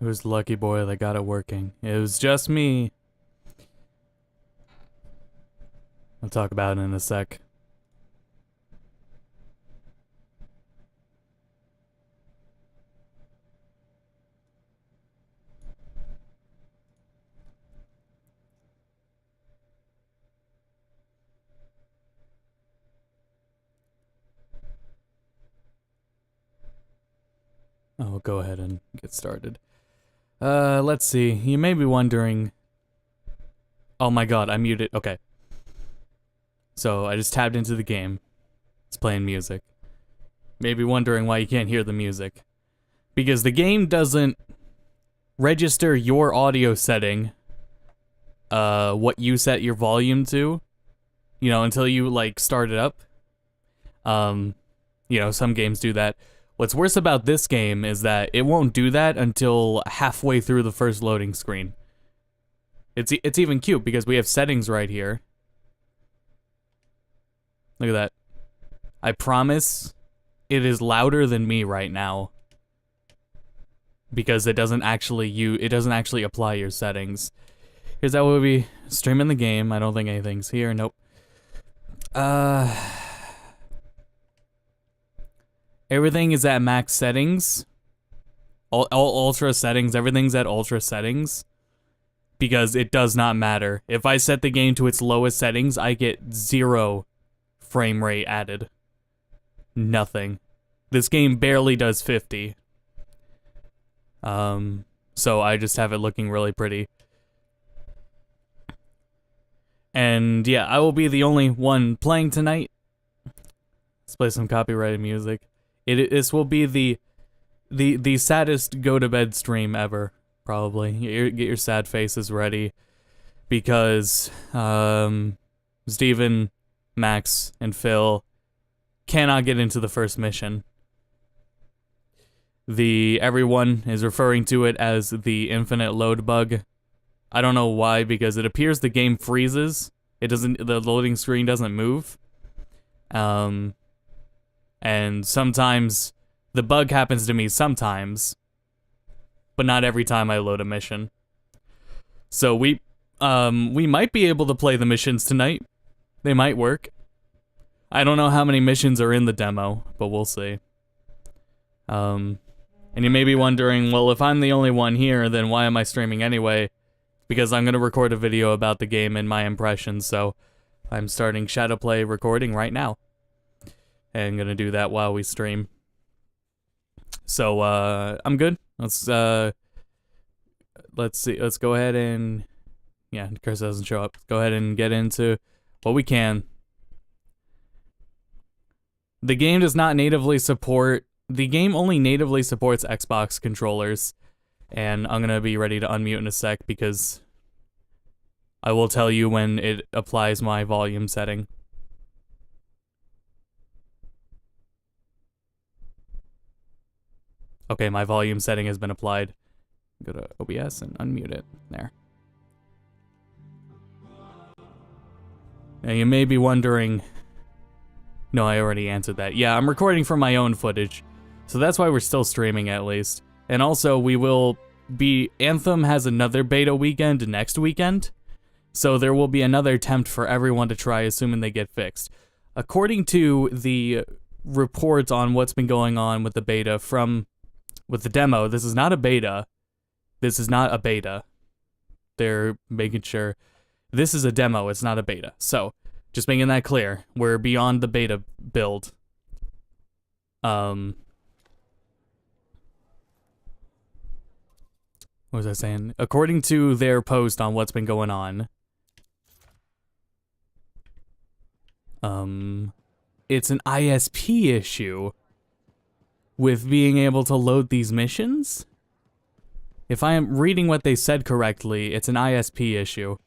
Who's the lucky boy that got it working? It was just me. I'll talk about it in a sec. I'll go ahead and get started. Let's see. You may be wondering... Oh my god, I muted. Okay. So, I just tabbed into the game. It's playing music. Maybe wondering why you can't hear the music. Because the game doesn't register your audio setting, what you set your volume to, you know, until you, like, start it up. You know, some games do that. What's worse about this game is that it won't do that until halfway through the first loading screen. It's even cute because we have settings right here. Look at that. I promise it is louder than me right now. Because it doesn't actually apply your settings. Here's how we'll be streaming the game. I don't think anything's here. Nope. Everything is at max settings. All ultra settings. Everything's at ultra settings. Because it does not matter. If I set the game to its lowest settings, I get 0 frame rate added. Nothing. This game barely does 50. So I just have it looking really pretty. And yeah, I will be the only one playing tonight. Let's play some copyrighted music. This will be the saddest go to bed stream ever, probably. Get your sad faces ready, because Steven, Max, and Phil cannot get into the first mission. Everyone is referring to it as the infinite load bug. I don't know why, because it appears the game freezes. The loading screen doesn't move. And sometimes the bug happens to me sometimes, but not every time I load a mission. So we might be able to play the missions tonight. They might work. I don't know how many missions are in the demo, but we'll see. And you may be wondering, well, if I'm the only one here, then why am I streaming anyway? Because I'm going to record a video about the game and my impressions, so I'm starting Shadowplay recording right now. And I'm going to do that while we stream. So, I'm good. Let's see. Let's go ahead and... Yeah, Chris doesn't show up. Go ahead and get into what we can. The game does not natively support... The game only natively supports Xbox controllers. And I'm going to be ready to unmute in a sec because I will tell you when it applies my volume setting. Okay, my volume setting has been applied. Go to OBS and unmute it. There. Now you may be wondering... No, I already answered that. Yeah, I'm recording from my own footage. So that's why we're still streaming, at least. And also, we will be... Anthem has another beta weekend next weekend. So there will be another attempt for everyone to try, assuming they get fixed. According to the reports on what's been going on with the beta with the demo, this is not a beta. This is not a beta. They're making sure. This is a demo, it's not a beta. So, just making that clear. We're beyond the beta build. What was I saying? According to their post on what's been going on, it's an ISP issue with being able to load these missions. If I am reading what they said correctly, it's an ISP issue.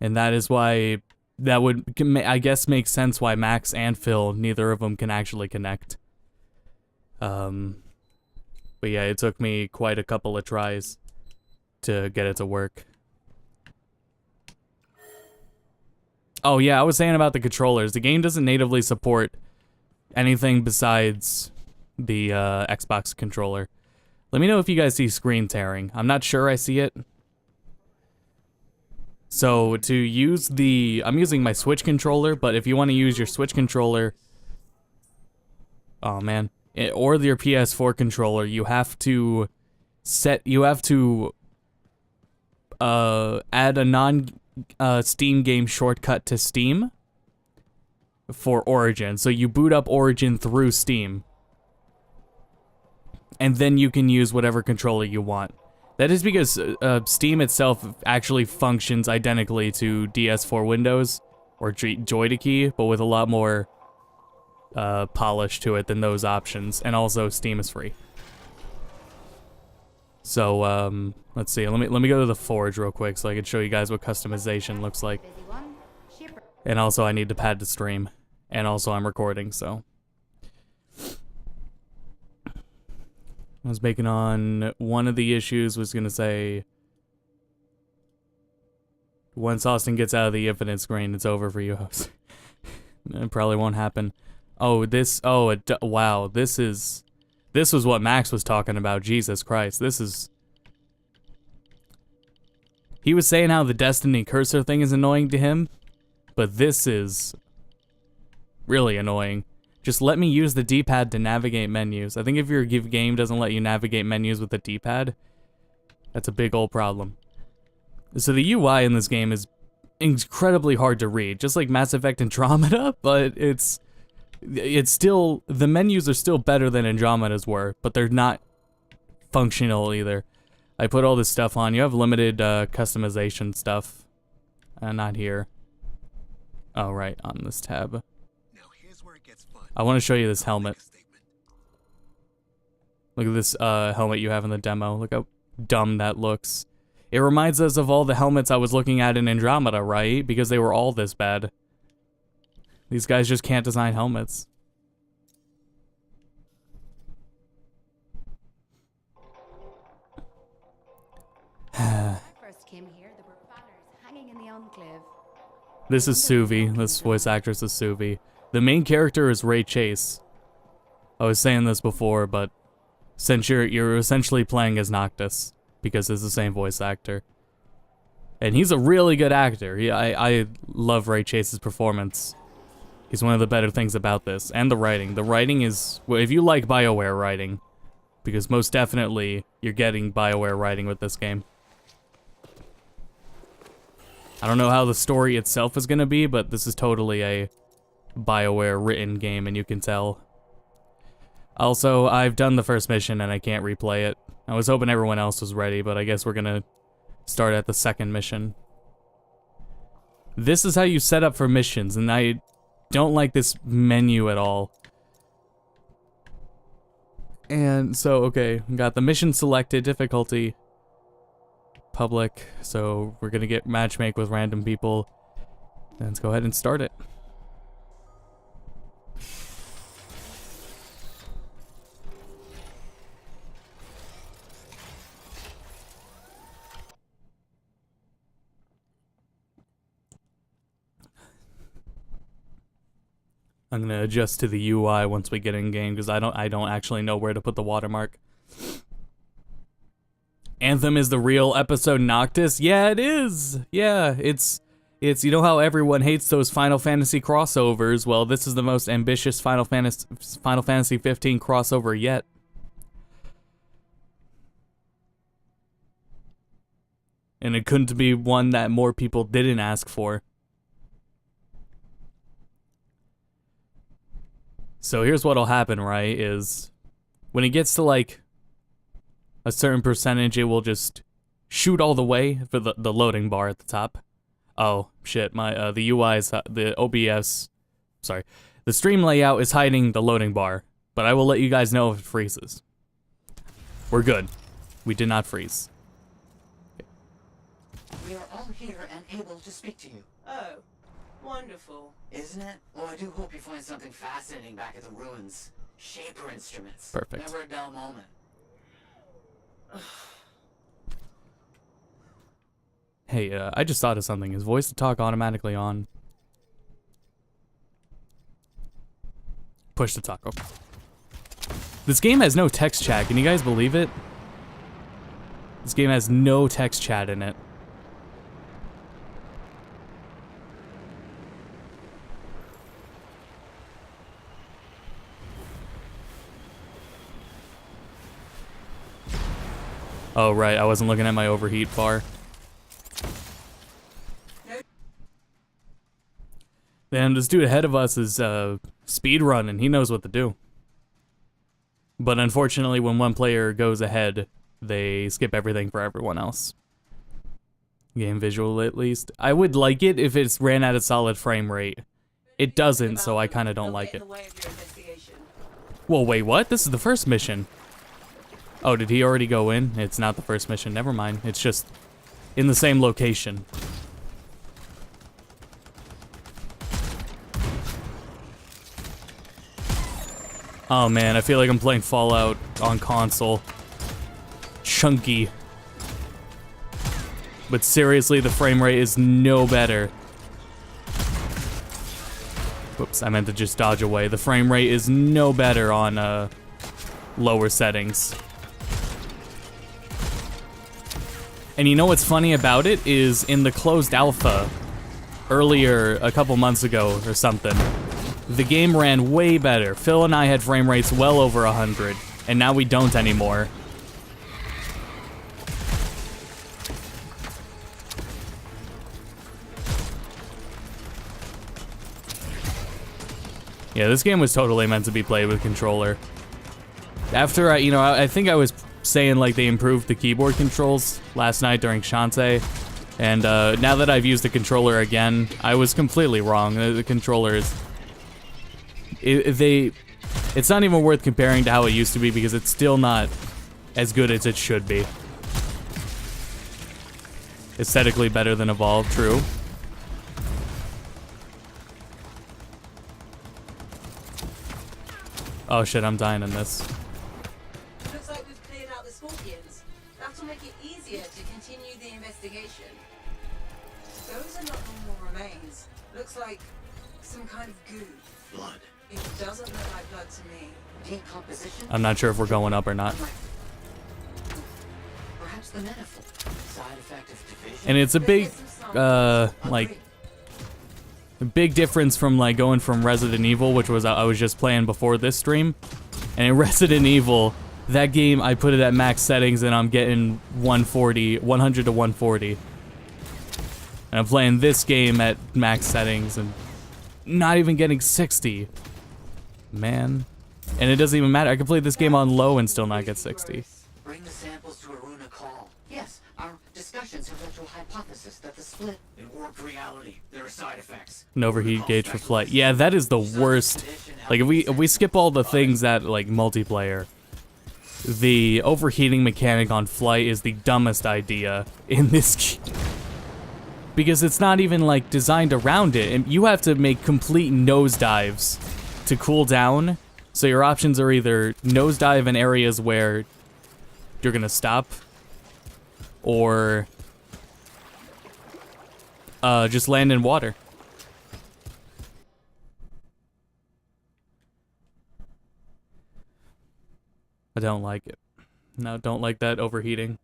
And that is why that would, I guess, make sense why Max and Phil, neither of them can actually connect. But yeah, it took me quite a couple of tries to get it to work. Oh yeah, I was saying about the controllers. The game doesn't natively support anything besides the Xbox controller. Let me know if you guys see screen tearing. I'm not sure I see it. So to use the, I'm using my Switch controller, but if you want to use your Switch controller, oh man, or your PS4 controller, you have to add a non-Steam game shortcut to Steam for Origin. So you boot up Origin through Steam, and then you can use whatever controller you want. That is because Steam itself actually functions identically to DS4 Windows or Joy-to-Key, but with a lot more polish to it than those options. And also, Steam is free. So let's see. Let me go to the Forge real quick so I can show you guys what customization looks like. And also, I need to pad the stream, and also I'm recording, so. I was making on one of the issues was gonna say once Austin gets out of the infinite screen, it's over for you. It probably won't happen. Oh, wow, this was what Max was talking about. Jesus Christ, he was saying how the Destiny cursor thing is annoying to him, but this is really annoying. Just let me use the D-pad to navigate menus. I think if your game doesn't let you navigate menus with the D-pad, that's a big old problem. So the UI in this game is incredibly hard to read, just like Mass Effect Andromeda, but it's still, the menus are still better than Andromeda's were, but they're not functional either. I put all this stuff on. You have limited customization stuff. Not here. Oh, right, on this tab. I want to show you this helmet. Look at this helmet you have in the demo. Look how dumb that looks. It reminds us of all the helmets I was looking at in Andromeda, right? Because they were all this bad. These guys just can't design helmets. This is Suvi. This voice actress is Suvi. The main character is Ray Chase. I was saying this before, but since you're essentially playing as Noctis, because it's the same voice actor. And he's a really good actor. I love Ray Chase's performance. He's one of the better things about this. And the writing. The writing is, well, if you like BioWare writing, because most definitely you're getting BioWare writing with this game. I don't know how the story itself is gonna be, but this is totally a BioWare written game, and you can tell. Also, I've done the first mission and I can't replay it. I was hoping everyone else was ready, but I guess we're gonna start at the second mission. This is how you set up for missions, and I don't like this menu at all. And so, okay, we got the mission selected, difficulty, public, so we're gonna get matchmake with random people. Let's go ahead and start it. I'm gonna adjust to the UI once we get in game because I don't actually know where to put the watermark. Anthem is the real episode Noctis? Yeah, it is. Yeah, it's you know how everyone hates those Final Fantasy crossovers? Well, this is the most ambitious Final Fantasy 15 crossover yet. And it couldn't be one that more people didn't ask for. So here's what'll happen, right, is when it gets to like a certain percentage, it will just shoot all the way for the loading bar at the top. Oh, shit, my the UI is, the OBS, sorry, the stream layout is hiding the loading bar, but I will let you guys know if it freezes. We're good. We did not freeze. We are all here and able to speak to you. Oh, wonderful. Isn't it? Well, I do hope you find something fascinating back at the ruins. Shaper instruments. Perfect. Never a dull moment. Hey, I just thought of something. Is voice to talk automatically on? Push to talk. Okay. This game has no text chat. Can you guys believe it? This game has no text chat in it. Oh, right. I wasn't looking at my overheat bar. Then this dude ahead of us is speed running. He knows what to do. But unfortunately, when one player goes ahead, they skip everything for everyone else. Game visual, at least. I would like it if it's ran at a solid frame rate. It doesn't, so I kind of don't like it. Whoa, wait, what? This is the first mission. Oh, did he already go in? It's not the first mission. Never mind. It's just in the same location. Oh man, I feel like I'm playing Fallout on console. Chunky. But seriously, the frame rate is no better. Whoops, I meant to just dodge away. The frame rate is no better on lower settings. And you know what's funny about it is in the closed alpha earlier, a couple months ago or something, the game ran way better. Phil and I had frame rates well over 100, and now we don't anymore. Yeah, this game was totally meant to be played with controller. After I think I was saying like they improved the keyboard controls last night during Shantae, and now that I've used the controller again, I was completely wrong. The controller is... It's not even worth comparing to how it used to be because it's still not as good as it should be. Aesthetically better than Evolve, true. Oh shit, I'm dying in this. Looks like we've cleared out the scorpions. That'll make it easier to continue the investigation. Those are not normal remains. Looks like some kind of goo. Blood. It doesn't look like blood to me. Decomposition? I'm not sure if we're going up or not. Perhaps the manifold. Side effect of division. And it's a big, like, a big difference from like going from Resident Evil, which was I was just playing before this stream, and in Resident Evil, that game I put it at max settings and I'm getting 100 to 140. And I'm playing this game at max settings and not even getting 60. Man. And it doesn't even matter. I can play this game on low and still not get 60. Bring the samples to Aruna Call. Yes, our discussions have led to a hypothesis that the split in warped reality. There are side effects. An overheat gauge for flight. Yeah, that is the worst. Like if we skip all the things that like multiplayer, the overheating mechanic on flight is the dumbest idea in this game. Because it's not even like designed around it, and you have to make complete nosedives to cool down. So your options are either nosedive in areas where you're gonna stop, or just land in water. I don't like it. No, don't like that overheating.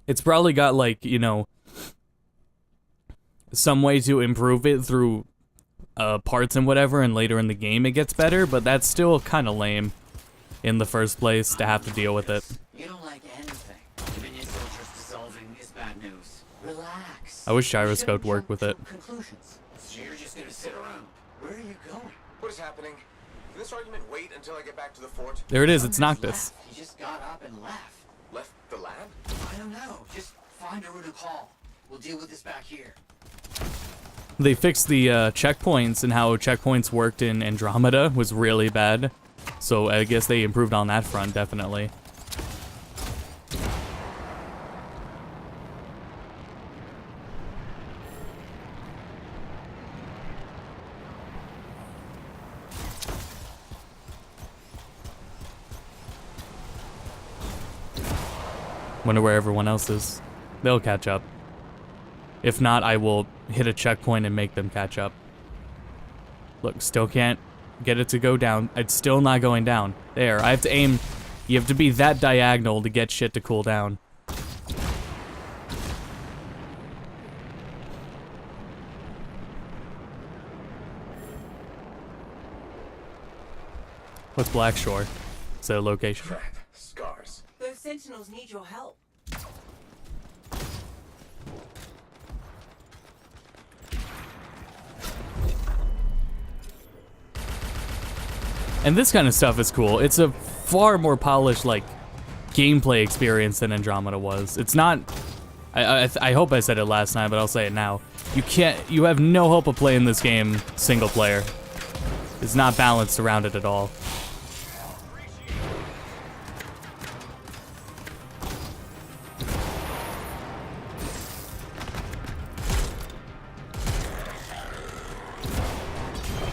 It's probably got like, you know, some way to improve it through parts and whatever, and later in the game it gets better, but that's still kind of lame in the first place to have to deal with it. You don't like anything. Dominion soldiers dissolving is bad news. Relax. I wish gyroscope worked with it. Conclusions. So you're just gonna sit around. Where are you going? What is happening? Can this argument wait until I get back to the fort? There it is, it's Someone's Noctis. left. He just got up and left. Left the lab? I don't know. Just find Aruna Call. We'll deal with this back here. They fixed the checkpoints, and how checkpoints worked in Andromeda was really bad. So I guess they improved on that front, definitely. Wonder where everyone else is. They'll catch up. If not, I will hit a checkpoint and make them catch up. Look, still can't get it to go down. It's still not going down. There, I have to aim. You have to be that diagonal to get shit to cool down. What's Blackshore? Is that a location? Crap. Scars. Those sentinels need your help. And this kind of stuff is cool. It's a far more polished, like, gameplay experience than Andromeda was. It's not... I hope I said it last time, but I'll say it now. You have no hope of playing this game single player. It's not balanced around it at all.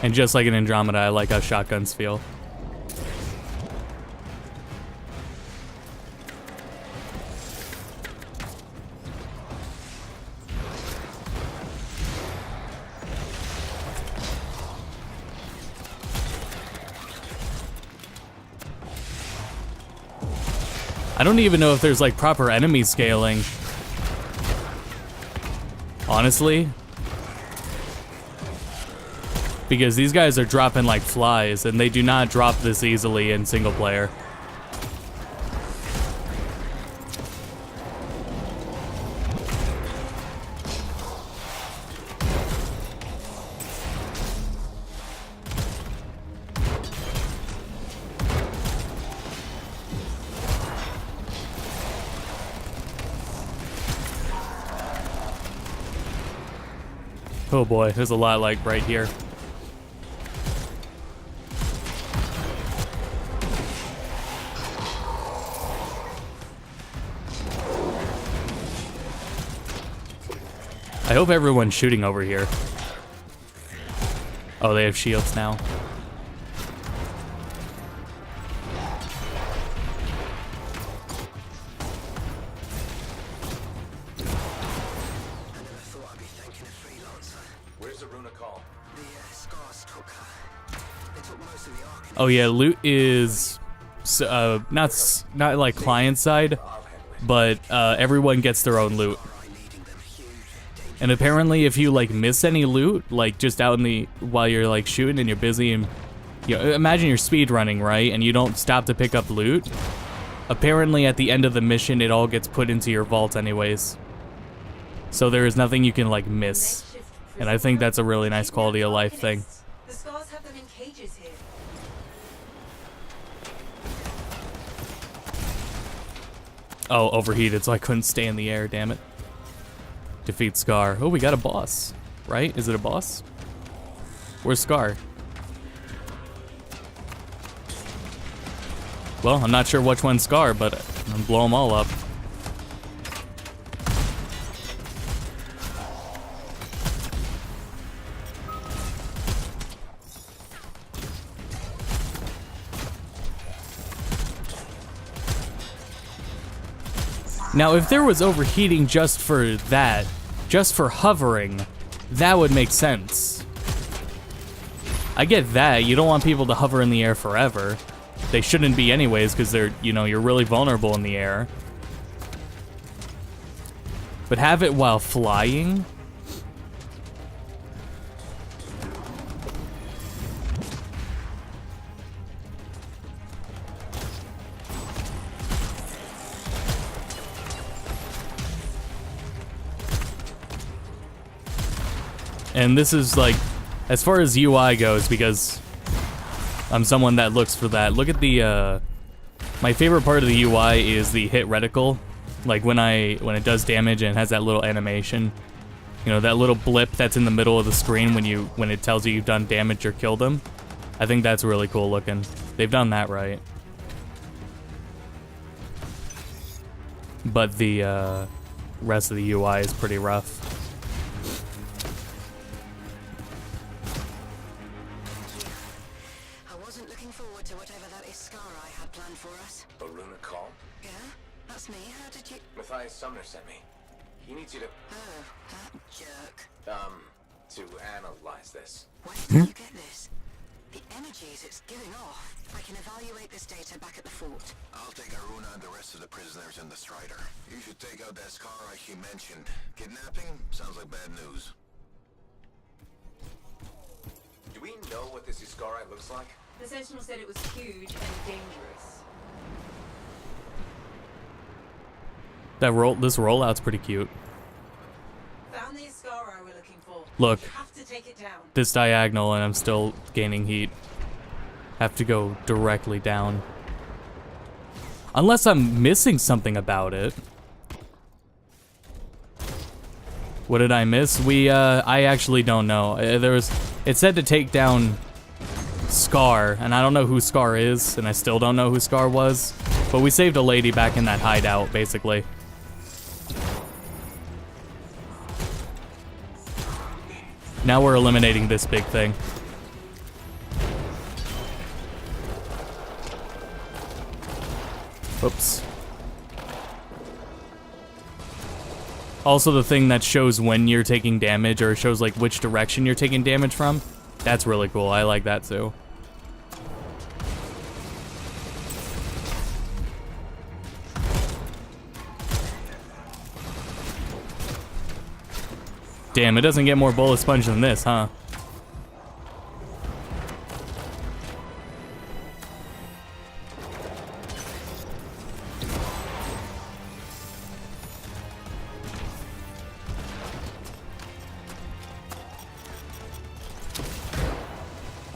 And just like in Andromeda, I like how shotguns feel. I don't even know if there's like proper enemy scaling. Honestly. Because these guys are dropping like flies, and they do not drop this easily in single player. Oh boy, there's a lot like right here. I hope everyone's shooting over here. Oh, they have shields now. Where's the Runa call? Oh yeah, loot is not like client side, but everyone gets their own loot. And apparently, if you like miss any loot, like just out in the while you're like shooting and you're busy, and you know, imagine you're speed running, right? And you don't stop to pick up loot. Apparently, at the end of the mission, it all gets put into your vault anyways. So there is nothing you can like miss, and I think that's a really nice quality of life thing. The scars have them in cages here. Oh, overheated, so I couldn't stay in the air. Damn it. Defeat Scar. Oh, we got a boss, right? Is it a boss? Where's Scar? Well, I'm not sure which one's Scar, but I'm gonna blow them all up. Now, if there was overheating just for that, just for hovering, that would make sense. I get that. You don't want people to hover in the air forever. They shouldn't be anyways, because they're, you know, you're really vulnerable in the air. But have it while flying? And this is like, as far as UI goes, because I'm someone that looks for that. Look at the, my favorite part of the UI is the hit reticle. Like when it does damage and it has that little animation. You know, that little blip that's in the middle of the screen when it tells you you've done damage or killed them. I think that's really cool looking. They've done that right. But the, rest of the UI is pretty rough. you... Matthias Sumner sent me. He needs you to, Oh, that jerk. to analyze this. Where did you get this? The energies it's giving off. I can evaluate this data back at the fort. I'll take Aruna and the rest of the prisoners in the Strider. You should take out that Skara he mentioned. Kidnapping? Sounds like bad news. Do we know what this Iskari looks like? The Sentinel said it was huge and dangerous. This rollout's pretty cute. Found the Iskara we're looking for. Look. We have to take it down. This diagonal and I'm still gaining heat. Have to go directly down. Unless I'm missing something about it. What did I miss? I actually don't know. It said to take down Scar, and I don't know who Scar is, and I still don't know who Scar was. But we saved a lady back in that hideout, basically. Now we're eliminating this big thing. Oops. Also, the thing that shows when you're taking damage, or shows like which direction you're taking damage from, that's really cool. I like that too. Damn, it doesn't get more bullet sponge than this, huh?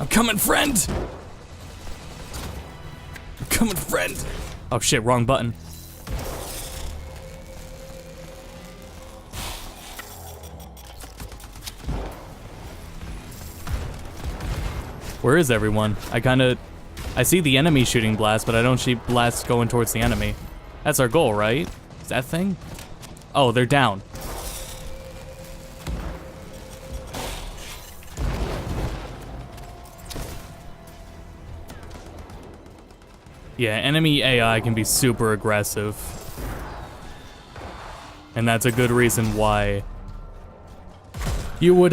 I'm coming, friend! I'm coming, friend! Oh shit, wrong button. Where is everyone? I see the enemy shooting blasts, but I don't see blasts going towards the enemy. That's our goal, right? Is that thing? Oh, they're down. Yeah, enemy AI can be super aggressive. And that's a good reason why you would,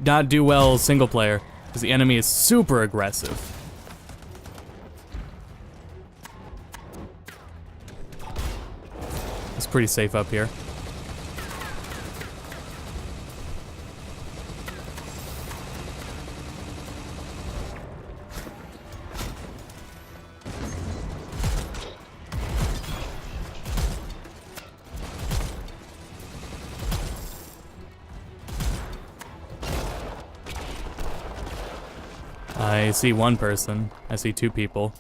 not do well single player, because the enemy is super aggressive. It's pretty safe up here. I see one person. I see two people.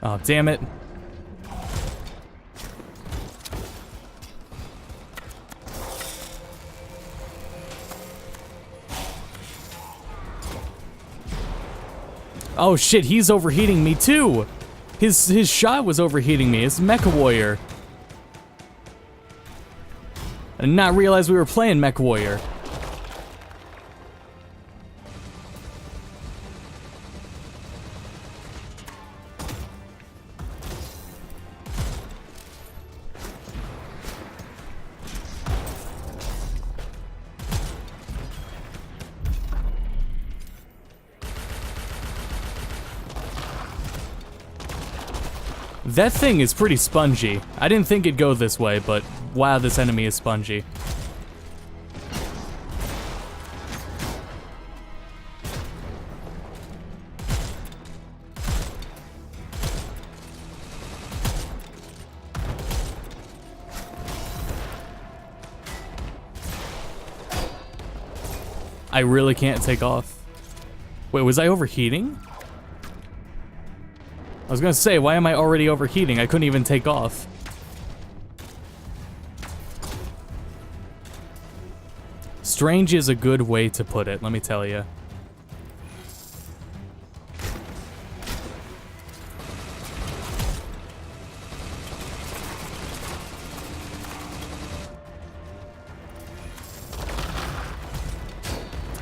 Oh, damn it. Oh shit, he's overheating me too! His shot was overheating me. It's Mecha Warrior. I did not realize we were playing Mecha Warrior. That thing is pretty spongy. I didn't think it'd go this way, but wow, this enemy is spongy. I really can't take off. Wait, was I overheating? I was gonna say, why am I already overheating? I couldn't even take off. Strange is a good way to put it, let me tell you.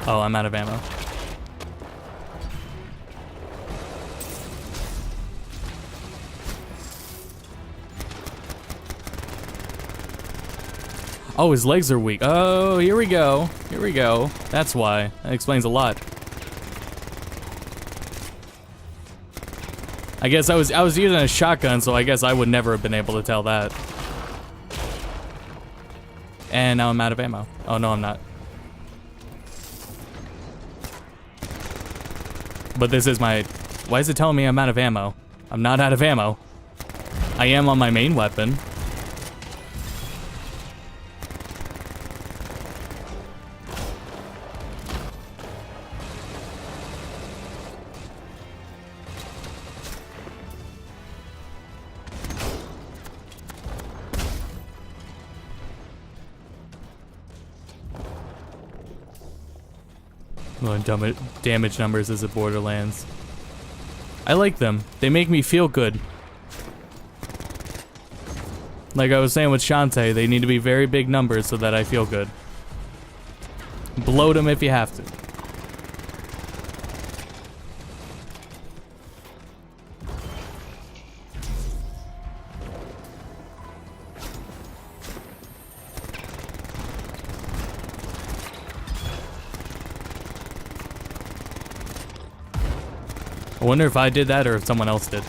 Oh, I'm out of ammo. Oh, his legs are weak. Oh, here we go. Here we go. That's why. That explains a lot. I guess I was using a shotgun, so I guess I would never have been able to tell that. And now I'm out of ammo. Oh no, I'm not. But this is my... Why is it telling me I'm out of ammo? I'm not out of ammo. I am on my main weapon. Well, damage numbers is at Borderlands. I like them. They make me feel good. Like I was saying with Shantae, they need to be very big numbers so that I feel good. Bloat them if you have to. I wonder if I did that or if someone else did.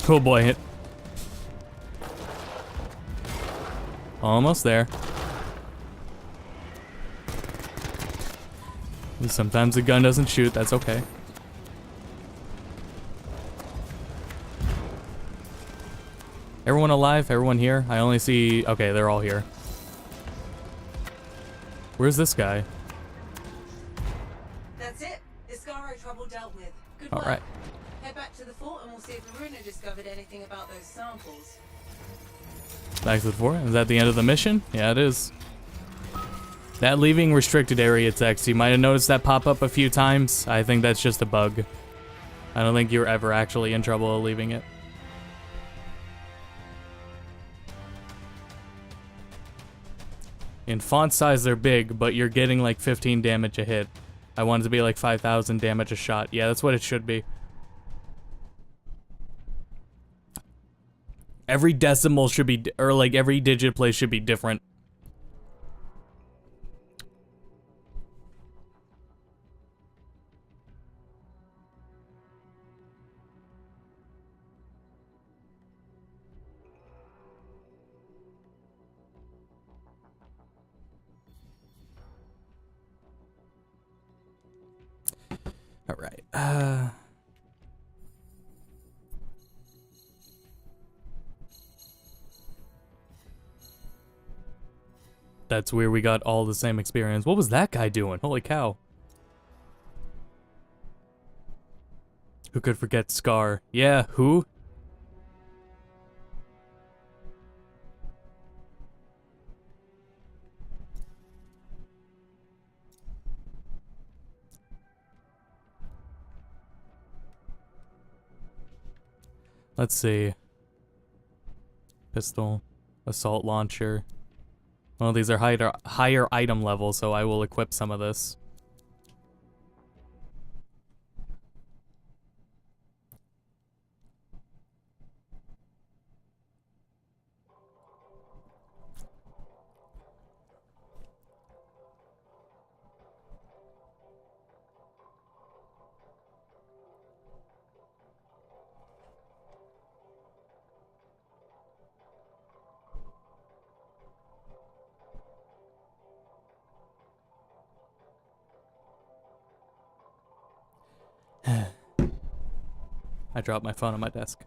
Oh boy, hit. Almost there. Sometimes the gun doesn't shoot, that's okay. Everyone alive? Everyone here? I only see... Okay, they're all here. Where's this guy? That's it. Iscaro trouble dealt with. Good work. Alright. Head back to the fort and we'll see if Aruna discovered anything about those samples. Back to the fort. Is that the end of the mission? Yeah, it is. That leaving restricted area text, you might have noticed that pop up a few times. I think that's just a bug. I don't think you're ever actually in trouble leaving it. In font size, they're big, but you're getting like 15 damage a hit. I want it to be like 5,000 damage a shot. Yeah, that's what it should be. Every decimal should be, or like every digit place should be different. All right. That's where we got all the same experience. What was that guy doing? Holy cow. Who could forget Scar? Yeah, who? Let's see. Pistol, assault launcher. Well, these are higher item levels, so I will equip some of this. I dropped my phone on my desk.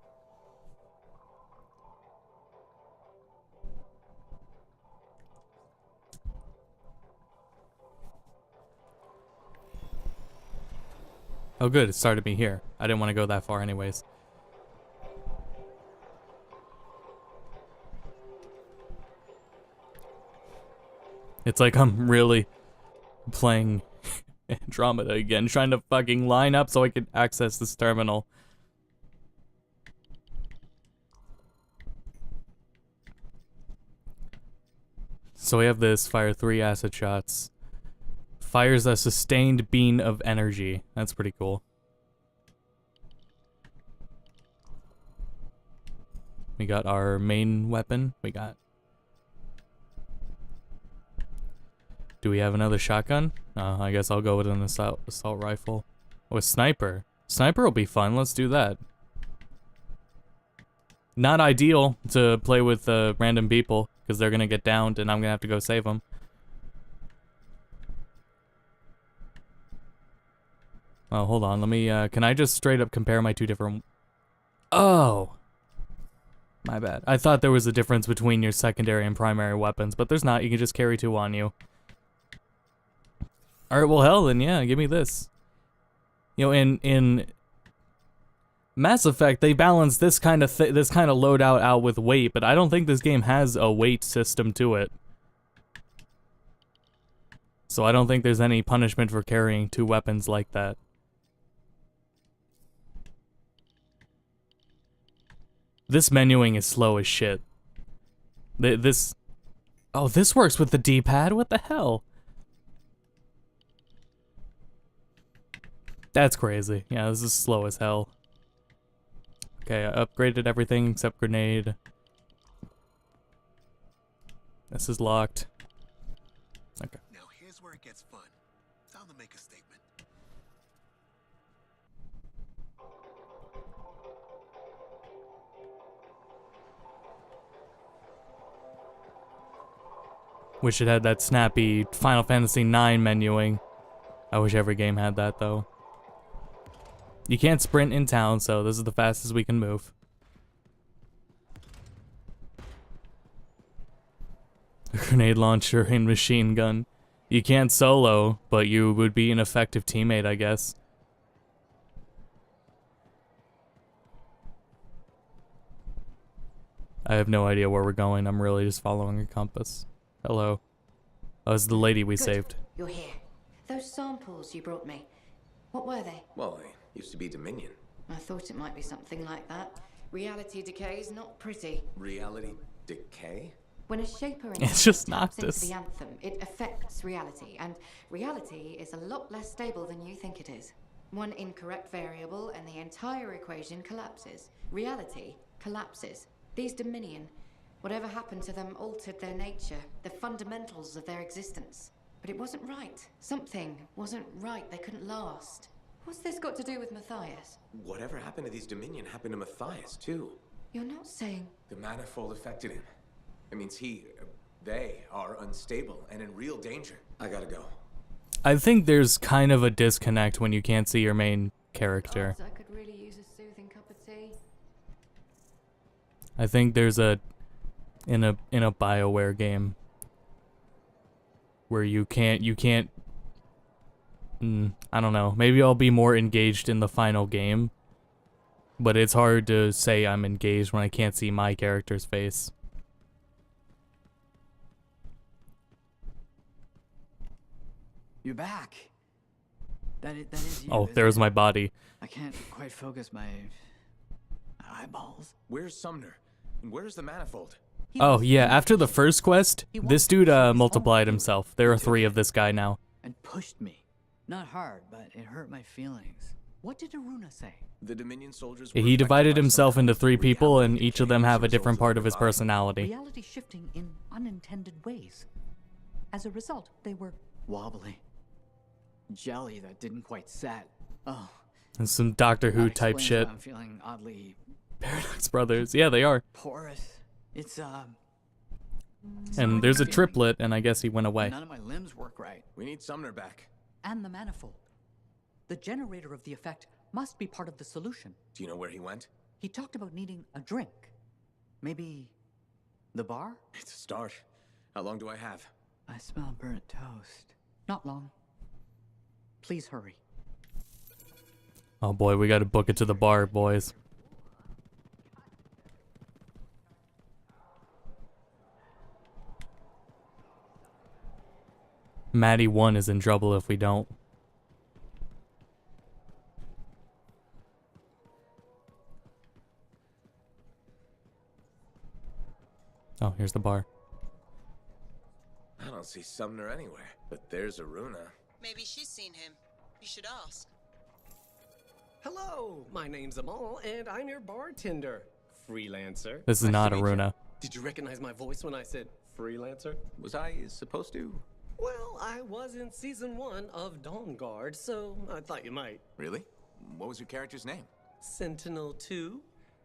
Oh good, it started me here. I didn't want to go that far anyways. It's like I'm really playing Andromeda again, trying to fucking line up so I can access this terminal. So we have this, fire 3 acid shots. Fires a sustained beam of energy. That's pretty cool. We got our main weapon. Do we have another shotgun? I guess I'll go with an assault rifle. Oh, a sniper. Sniper will be fun. Let's do that. Not ideal to play with random people, because they're going to get downed and I'm going to have to go save them. Oh, hold on. Let me, can I just straight up compare my two different... Oh! My bad. I thought there was a difference between your secondary and primary weapons, but there's not. You can just carry 2 on you. Alright, well, hell, then yeah, give me this. You know, in Mass Effect, they balance this kind of loadout out with weight, but I don't think this game has a weight system to it. So I don't think there's any punishment for carrying 2 weapons like that. This menuing is slow as shit. Oh, this works with the D-pad? What the hell? That's crazy. Yeah, this is slow as hell. Okay, I upgraded everything except grenade. This is locked. Okay. Now here's where it gets fun. Time to make a statement. Wish it had that snappy Final Fantasy IX menuing. I wish every game had that, though. You can't sprint in town, so this is the fastest we can move. A grenade launcher and machine gun. You can't solo, but you would be an effective teammate, I guess. I have no idea where we're going. I'm really just following a compass. Hello. Oh, it's the lady we saved. You're here. Those samples you brought me, what were they? Well, they used to be Dominion. I thought it might be something like that. Reality decay's not pretty. Reality decay? When a shaper in It's just taps Noctis. into the Anthem, it affects reality, and reality is a lot less stable than you think it is. One incorrect variable and the entire equation collapses. Reality collapses. These Dominion, whatever happened to them altered their nature, the fundamentals of their existence. But it wasn't right. Something wasn't right. They couldn't last. What's this got to do with Matthias? Whatever happened to these Dominion happened to Matthias, too. You're not saying... The manifold affected him. It means they are unstable and in real danger. I gotta go. I think there's kind of a disconnect when you can't see your main character. I could really use a soothing cup of tea. I think there's in a BioWare game where you can't I don't know. Maybe I'll be more engaged in the final game, but it's hard to say I'm engaged when I can't see my character's face. You're back. That is you. Oh, isn't there's it? my body. I can't quite focus my eyeballs. Where's Sumner? And where's the manifold? Oh, yeah, after the first quest, this dude multiplied himself. There are 3 of this guy now. And pushed me. Not hard, but it hurt my feelings. What did Aruna say? The Dominion soldiers. He divided himself into 3 people, and each of them have a different part of his personality. Reality shifting in unintended ways. As a result, they were Wobbly. Jelly that didn't quite set. Oh. And some Doctor Who that type explains shit. why I'm feeling oddly Paradox Brothers. Yeah, they are. porous. It's And there's a triplet, and I guess he went away. None of my limbs work right. We need Sumner back. and the manifold. The generator of the effect must be part of the solution. Do you know where he went? He talked about needing a drink. Maybe the bar? It's a start. How long do I have? I smell burnt toast. Not long. Please hurry. Oh boy, we gotta book it to the bar, boys. Maddie 1 is in trouble if we don't. Oh, here's the bar. I don't see Sumner anywhere. But there's Aruna. Maybe she's seen him. You should ask. Hello, my name's Amal, and I'm your bartender. Freelancer. This is not Aruna. Did you recognize my voice when I said freelancer? Was I supposed to? Well, I was in season 1 of Dawn Guard, so I thought you might. Really? What was your character's name? Sentinel 2.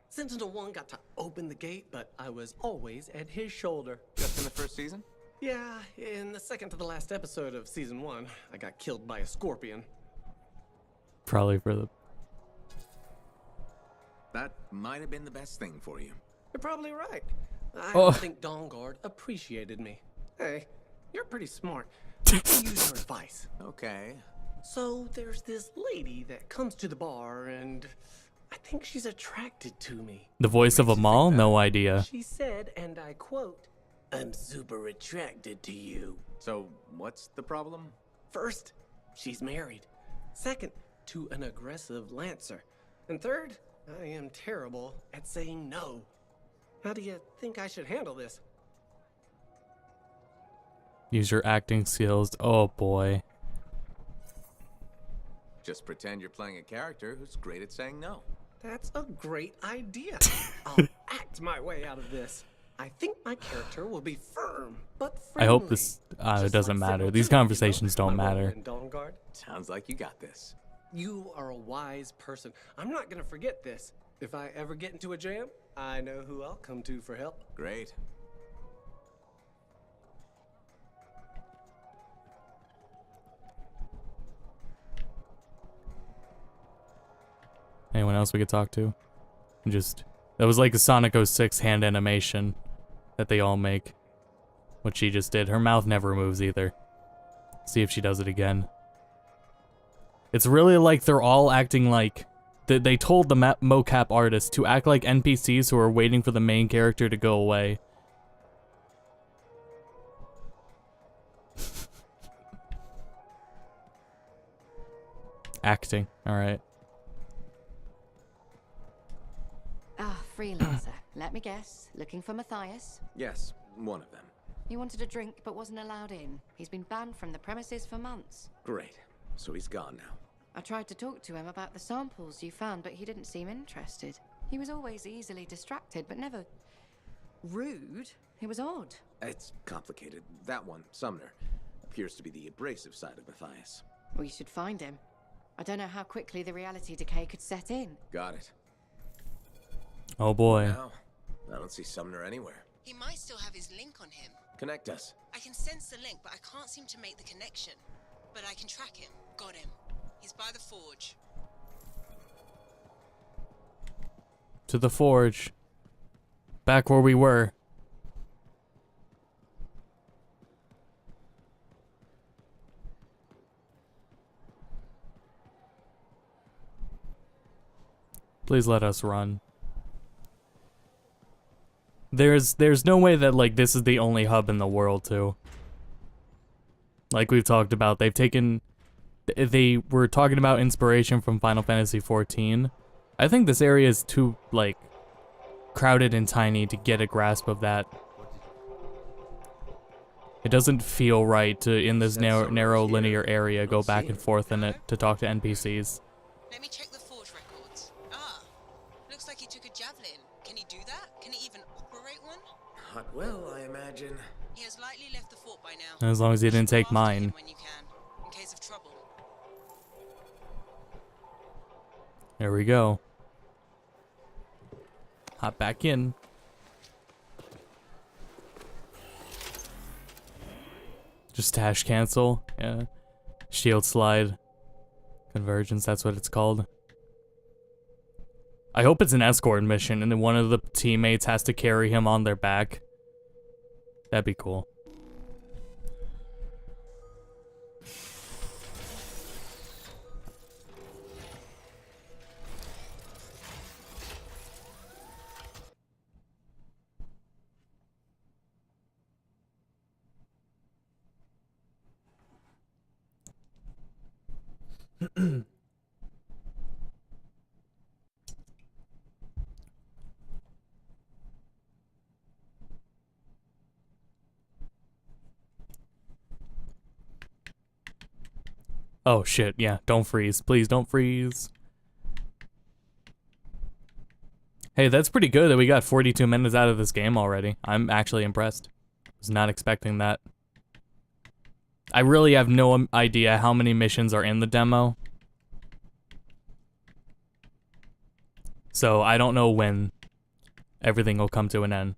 Sentinel 1 got to open the gate, but I was always at his shoulder. Just in the first season? Yeah, in the second to the last episode of season 1, I got killed by a scorpion. Probably for the... That might have been the best thing for you. You're probably right. I don't think Dawn Guard appreciated me. Hey, you're pretty smart. Use your advice. Okay. So there's this lady that comes to the bar, and I think she's attracted to me. The voice of Amal? No idea. She said, and I quote, "I'm super attracted to you." So, what's the problem? First, she's married. Second, to an aggressive lancer. And third, I am terrible at saying no. How do you think I should handle this? Use your acting skills. Oh boy. Just pretend you're playing a character who's great at saying no. That's a great idea. I'll act my way out of this. I think my character will be firm, but friendly. I hope this it doesn't matter. These conversations don't matter. Sounds like you got this. You are a wise person. I'm not gonna forget this. If I ever get into a jam, I know who I'll come to for help. Great. Anyone else we could talk to? That was like a Sonic 06 hand animation that they all make. What she just did. Her mouth never moves either. See if she does it again. It's really like they're all acting like... They told the mocap artists to act like NPCs who are waiting for the main character to go away. Acting. Alright. Freelancer. Let me guess. Looking for Matthias? Yes, one of them. He wanted a drink but wasn't allowed in. He's been banned from the premises for months. Great. So he's gone now. I tried to talk to him about the samples you found, but he didn't seem interested. He was always easily distracted, but never rude. It was odd. It's complicated. That one, Sumner, appears to be the abrasive side of Matthias. We should find him. I don't know how quickly the reality decay could set in. Got it. Oh boy. Now, I don't see Sumner anywhere. He might still have his link on him. Connect us. I can sense the link, but I can't seem to make the connection. But I can track him. Got him. He's by the forge. To the forge. Back where we were. Please let us run. There's no way that like this is the only hub in the world too. Like we've talked about, they were talking about inspiration from Final Fantasy XIV. I think this area is too like crowded and tiny to get a grasp of that. It doesn't feel right to in this narrow linear area go back and forth in it to talk to NPCs. Let me check the forge records. Looks like he took a javelin. Can he do that? Can he even operate one? Not well, I imagine. He has likely left the fort by now. As long as he didn't take mine. When you can, in case of trouble. There we go. Hop back in. Just dash cancel. Yeah. Shield slide. Convergence, that's what it's called. I hope it's an escort mission and then one of the teammates has to carry him on their back. That'd be cool. Oh shit, yeah, don't freeze. Please don't freeze. Hey, that's pretty good that we got 42 minutes out of this game already. I'm actually impressed. Was not expecting that. I really have no idea how many missions are in the demo. So I don't know when everything will come to an end.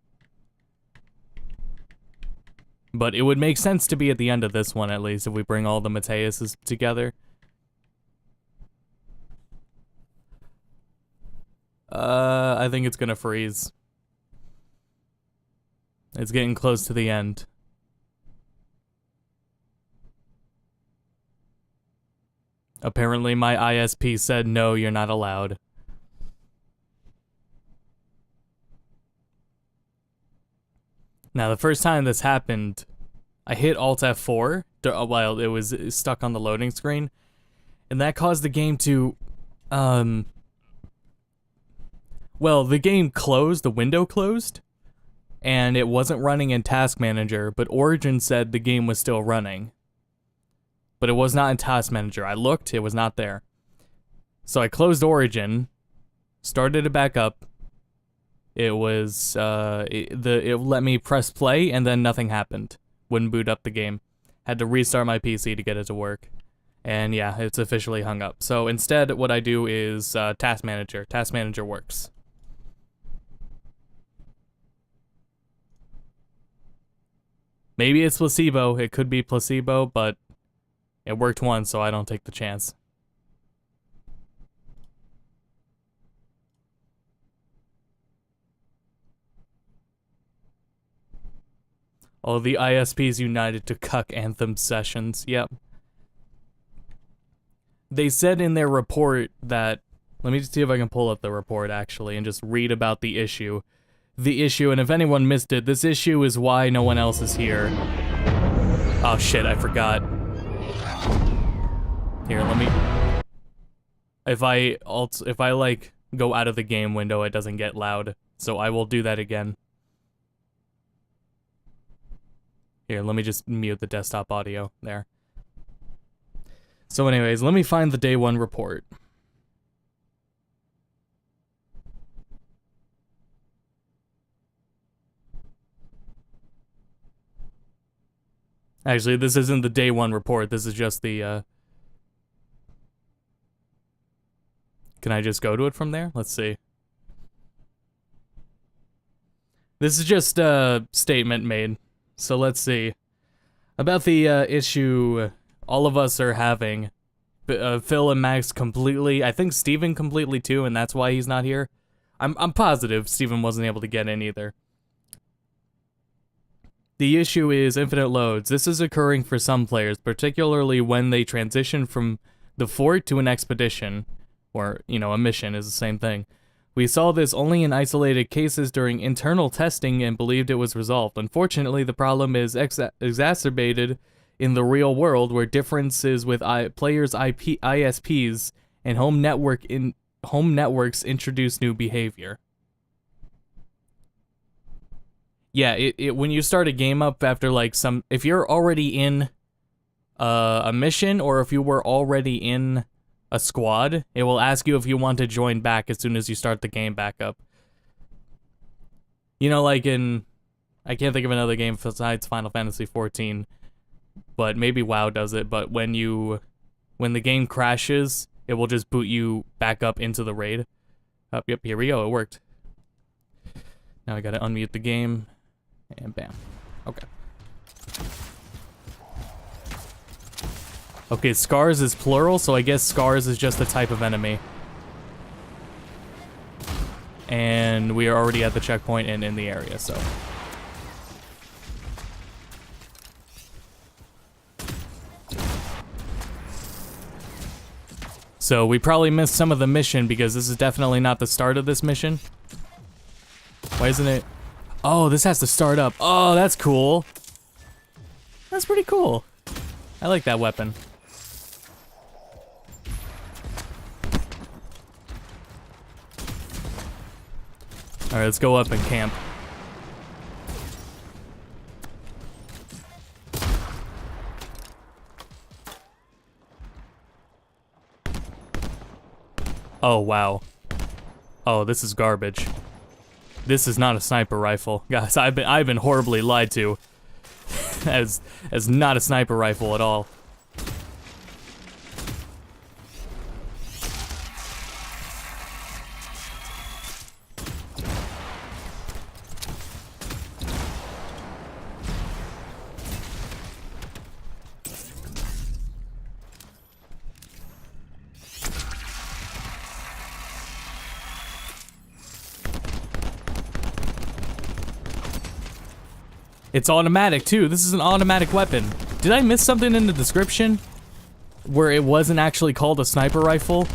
But it would make sense to be at the end of this one, at least, if we bring all the Mateuses together. I think it's gonna freeze. It's getting close to the end. Apparently my ISP said, no, you're not allowed. Now, the first time this happened, I hit Alt F4 while it was stuck on the loading screen, and that caused the game to, well, the game closed, the window closed, and it wasn't running in Task Manager, but Origin said the game was still running. But it was not in Task Manager. I looked, it was not there. So I closed Origin, started it back up. It was, it let me press play, and then nothing happened. Wouldn't boot up the game. Had to restart my PC to get it to work. And yeah, it's officially hung up. So instead, what I do is Task Manager. Task Manager works. Maybe it's placebo. It could be placebo, but it worked once, so I don't take the chance. Oh, the ISPs united to cuck Anthem sessions. Yep. They said in their report that... Let me just see if I can pull up the report, actually, and just read about the issue. The issue, and if anyone missed it, this issue is why no one else is here. Oh shit, I forgot. Here, let me... If I like, go out of the game window, it doesn't get loud. So I will do that again. Here, let me just mute the desktop audio. There. So anyways, let me find the day one report. Actually, this isn't the day one report. This is just the, Can I just go to it from there? Let's see. This is just a statement made. So let's see. About the issue all of us are having. Phil and Max completely, I think Steven completely too, and that's why he's not here. I'm positive Steven wasn't able to get in either. The issue is infinite loads. This is occurring for some players, particularly when they transition from the fort to an expedition, or, you know, a mission is the same thing. We saw this only in isolated cases during internal testing and believed it was resolved. Unfortunately, the problem is exacerbated in the real world, where differences with players' ISPs and home networks introduce new behavior. Yeah, when you start a game up after like if you're already in a mission, or if you were already in a squad, it will ask you if you want to join back as soon as you start the game back up. You know, like in, I can't think of another game besides Final Fantasy XIV, but maybe WoW does it, but when the game crashes, it will just boot you back up into the raid. Yep, here we go, it worked. Now I gotta unmute the game, and bam. Okay. Okay, Scars is plural, so I guess Scars is just a type of enemy. And we are already at the checkpoint and in the area, so. So we probably missed some of the mission because this is definitely not the start of this mission. Why isn't it? Oh, this has to start up. Oh, that's cool. That's pretty cool. I like that weapon. Alright, let's go up and camp. Oh, wow. Oh, this is garbage. This is not a sniper rifle. Guys, I've been horribly lied to. as not a sniper rifle at all. It's automatic too. This is an automatic weapon. Did I miss something in the description? Where it wasn't actually called a sniper rifle?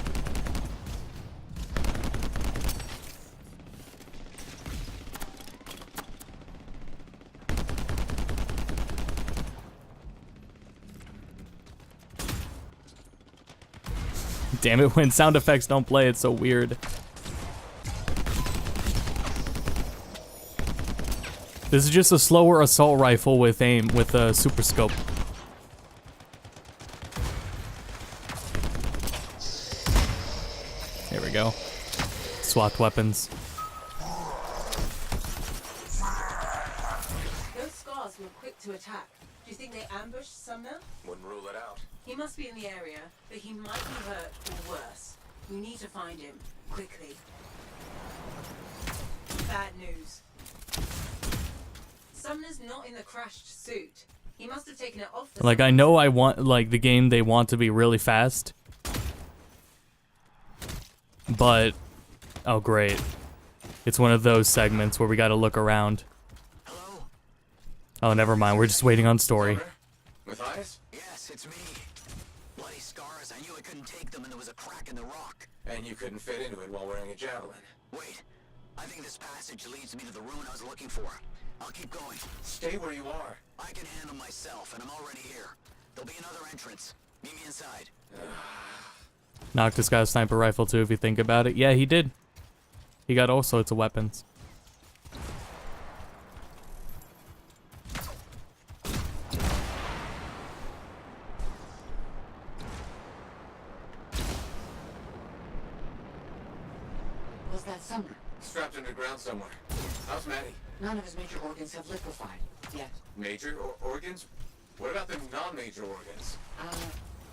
Damn it, when sound effects don't play, it's so weird. This is just a slower assault rifle with a super scope. Here we go. Swapped weapons. Those scars were quick to attack. Do you think they ambushed Sumner? Wouldn't rule it out. He must be in the area, but he might be hurt or worse. We need to find him quickly. Bad news. Sumner's not in the crashed suit. He must have taken it off the Like, I know I want, like, the game they want to be really fast. But, oh great. It's one of those segments where we gotta look around. Hello? Oh, never mind, we're just waiting on story. Matthias? Yes, it's me. Bloody scars. I knew I couldn't take them and there was a crack in the rock. And you couldn't fit into it while wearing a javelin. Wait. I think this passage leads me to the room I was looking for. I'll keep going. Stay where you are. I can handle myself, and I'm already here. There'll be another entrance. Meet me inside. Noctis got a sniper rifle too, if you think about it. Yeah, he did. He got all sorts of weapons. Was that Sumner? Strapped underground somewhere. How's Maddie? None of his major organs have liquefied yet. Major organs? What about the non-major organs?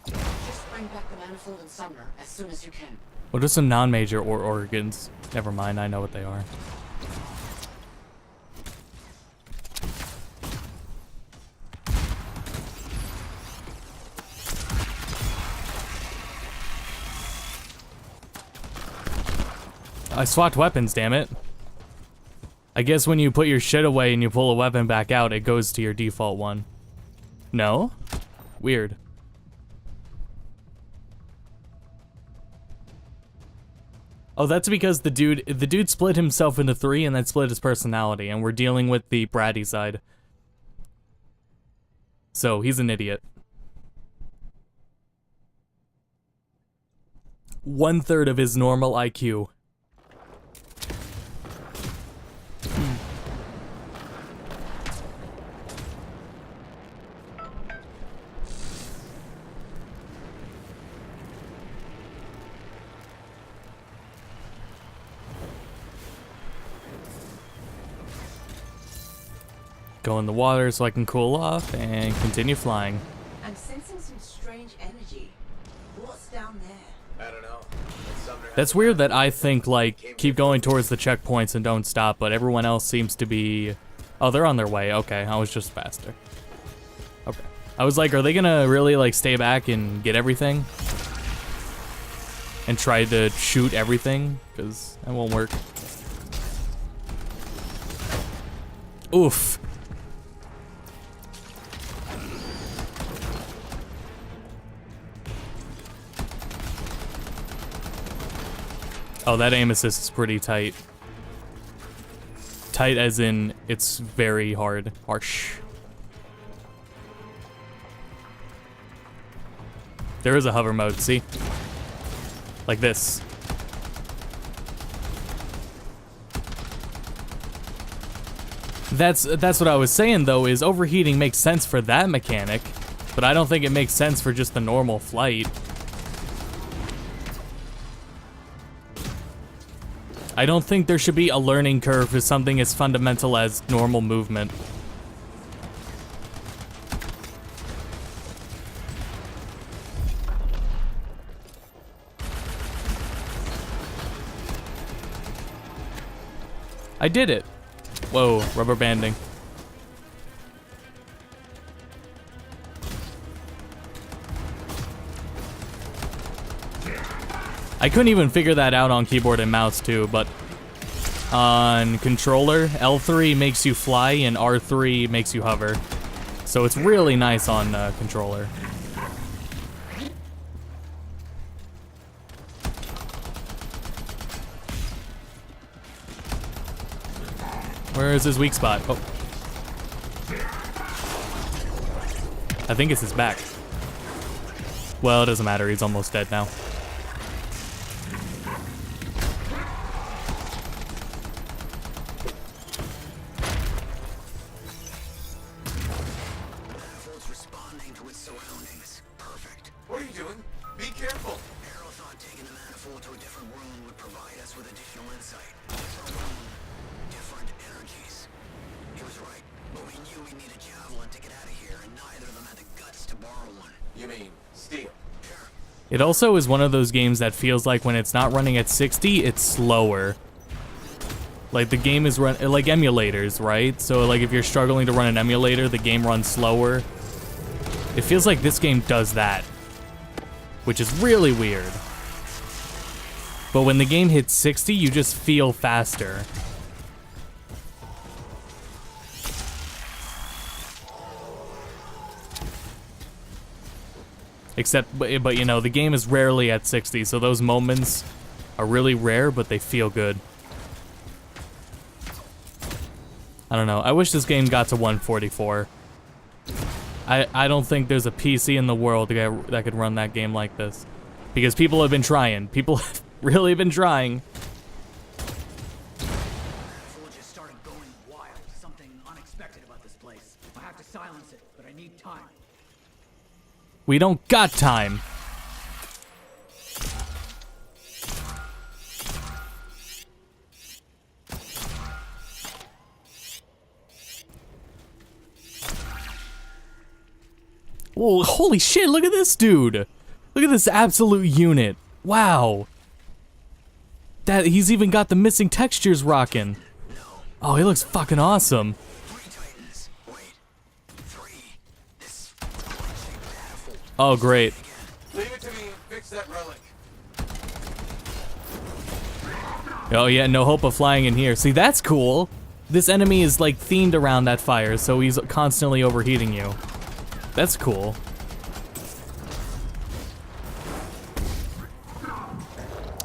Just bring back the manifold and Sumner as soon as you can. What are some non-major organs? Never mind, I know what they are. I swapped weapons, damn it. I guess when you put your shit away and you pull a weapon back out, it goes to your default one. No? Weird. Oh, that's because the dude split himself into 3 and then split his personality, and we're dealing with the bratty side. So, he's an idiot. 1/3 of his normal IQ. Go in the water so I can cool off and continue flying. I'm sensing some strange energy. What's down there? I don't know. That's weird that I think, like, keep going towards the checkpoints and don't stop, but everyone else seems to be... Oh, they're on their way. Okay, I was just faster. Okay. I was like, are they gonna really, like, stay back and get everything? And try to shoot everything? Because that won't work. Oof. Oh, that aim assist is pretty tight. Tight as in, it's very hard. Harsh. There is a hover mode, see? Like this. That's what I was saying, though, is overheating makes sense for that mechanic, but I don't think it makes sense for just the normal flight. I don't think there should be a learning curve for something as fundamental as normal movement. I did it. Whoa, rubber banding. I couldn't even figure that out on keyboard and mouse too, but on controller, L3 makes you fly and R3 makes you hover. So it's really nice on controller. Where is his weak spot? Oh. I think it's his back. Well, it doesn't matter. He's almost dead now. Manifold's responding to its surroundings. Perfect. What are you doing? Be careful. Arrow thought taking the manifold to a different room would provide us with additional insight. Different room, different energies. He was right, but we knew we needed javelin to get out of here, and neither of them had the guts to borrow one. You mean steel? Sure. It also is one of those games that feels like when it's not running at 60, it's slower. Like the game is like emulators, right? So like if you're struggling to run an emulator, the game runs slower. It feels like this game does that, which is really weird. But when the game hits 60, you just feel faster. Except, but you know, the game is rarely at 60, so those moments are really rare, but they feel good. I don't know. I wish this game got to 144. I don't think there's a PC in the world that could run that game like this. Because people have been trying. People have really been trying. Manifold just started going wild. Something unexpected about this place. I have to silence it, but I need time. We don't got time. Whoa, holy shit, look at this dude. Look at this absolute unit. Wow. He's even got the missing textures rocking. Oh, he looks fucking awesome. Oh, great. Leave it to me. Fix that relic. Oh yeah, no hope of flying in here. See, that's cool. This enemy is like themed around that fire, so he's constantly overheating you. That's cool.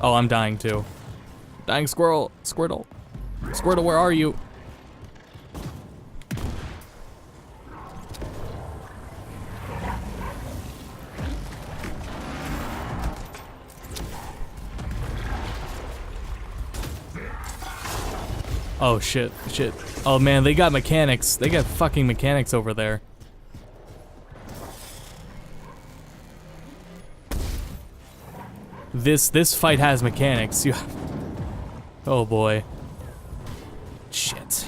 Oh, I'm dying too. Dying squirrel. Squirtle. Squirtle, where are you? Oh shit, shit. Oh man, they got mechanics. They got fucking mechanics over there. This fight has mechanics. Oh boy. Shit.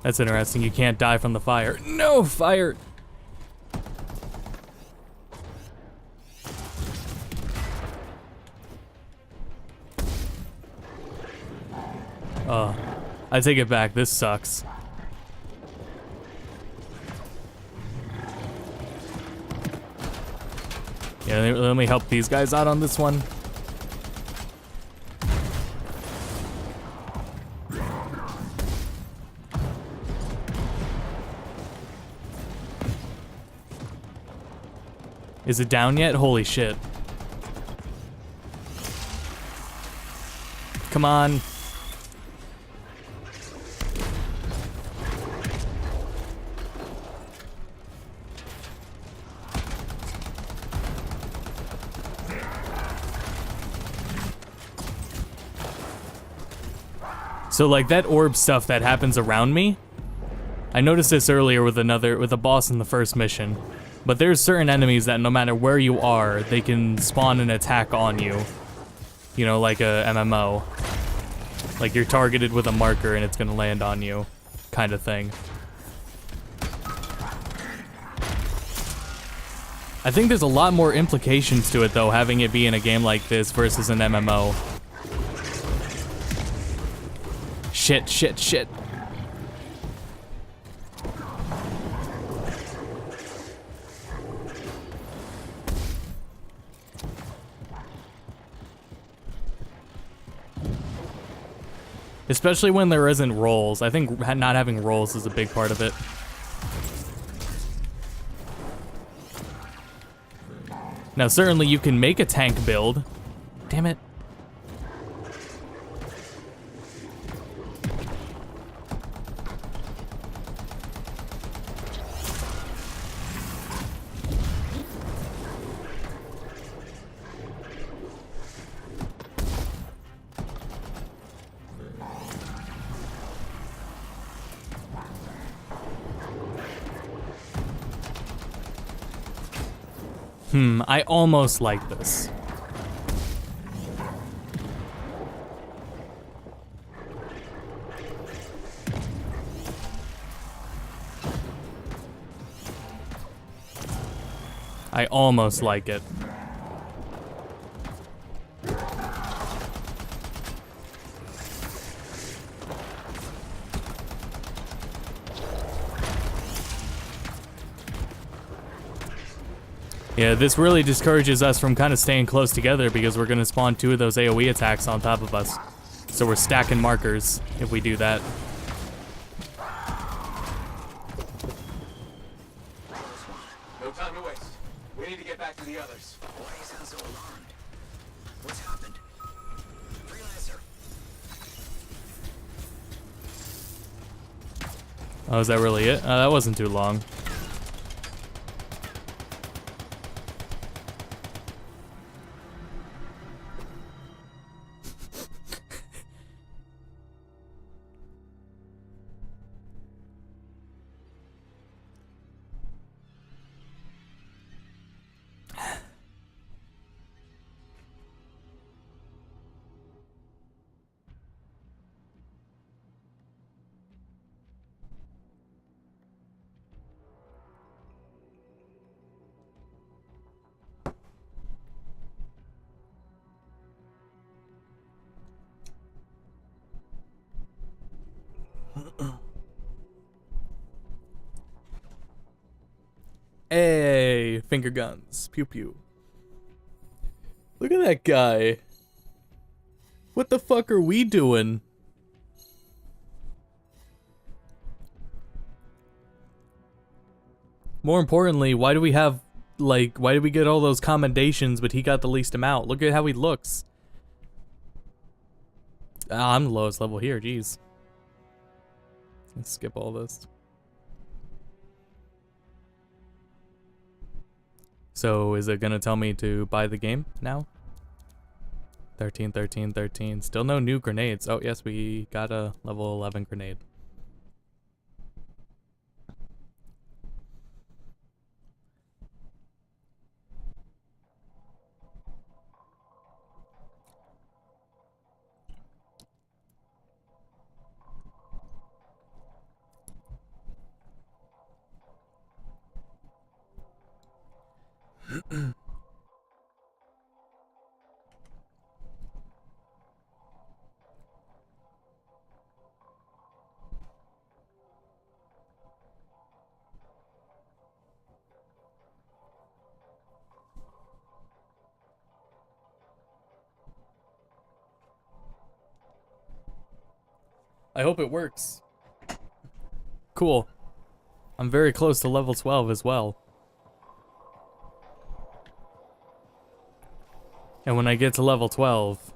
That's interesting. You can't die from the fire. No fire. I take it back. This sucks. Yeah, let me help these guys out on this one. Is it down yet? Holy shit. Come on. So like that orb stuff that happens around me, I noticed this earlier with a boss in the first mission. But there's certain enemies that no matter where you are, they can spawn an attack on you. You know, like a MMO. Like you're targeted with a marker and it's gonna land on you, kind of thing. I think there's a lot more implications to it though, having it be in a game like this versus an MMO. Shit, shit, shit. Especially when there isn't rolls. I think not having rolls is a big part of it. Now, certainly you can make a tank build. Damn it. I almost like this. I almost like it. Yeah, this really discourages us from kind of staying close together because we're going to spawn 2 of those AoE attacks on top of us. So we're stacking markers if we do that. No time to waste. We need to get back to the others. Why do you sound so alarmed? What's happened? Freelancer. Oh, is that really it? That wasn't too long. Hey, finger guns. Pew pew. Look at that guy. What the fuck are we doing? More importantly, why do we have, like, why did we get all those commendations but he got the least amount? Look at how he looks. Ah, I'm the lowest level here, jeez. Let's skip all this. So is it gonna tell me to buy the game now? 13, 13, 13. Still no new grenades. Oh yes, we got a level 11 grenade. I hope it works. Cool. I'm very close to level 12 as well. And when I get to level 12,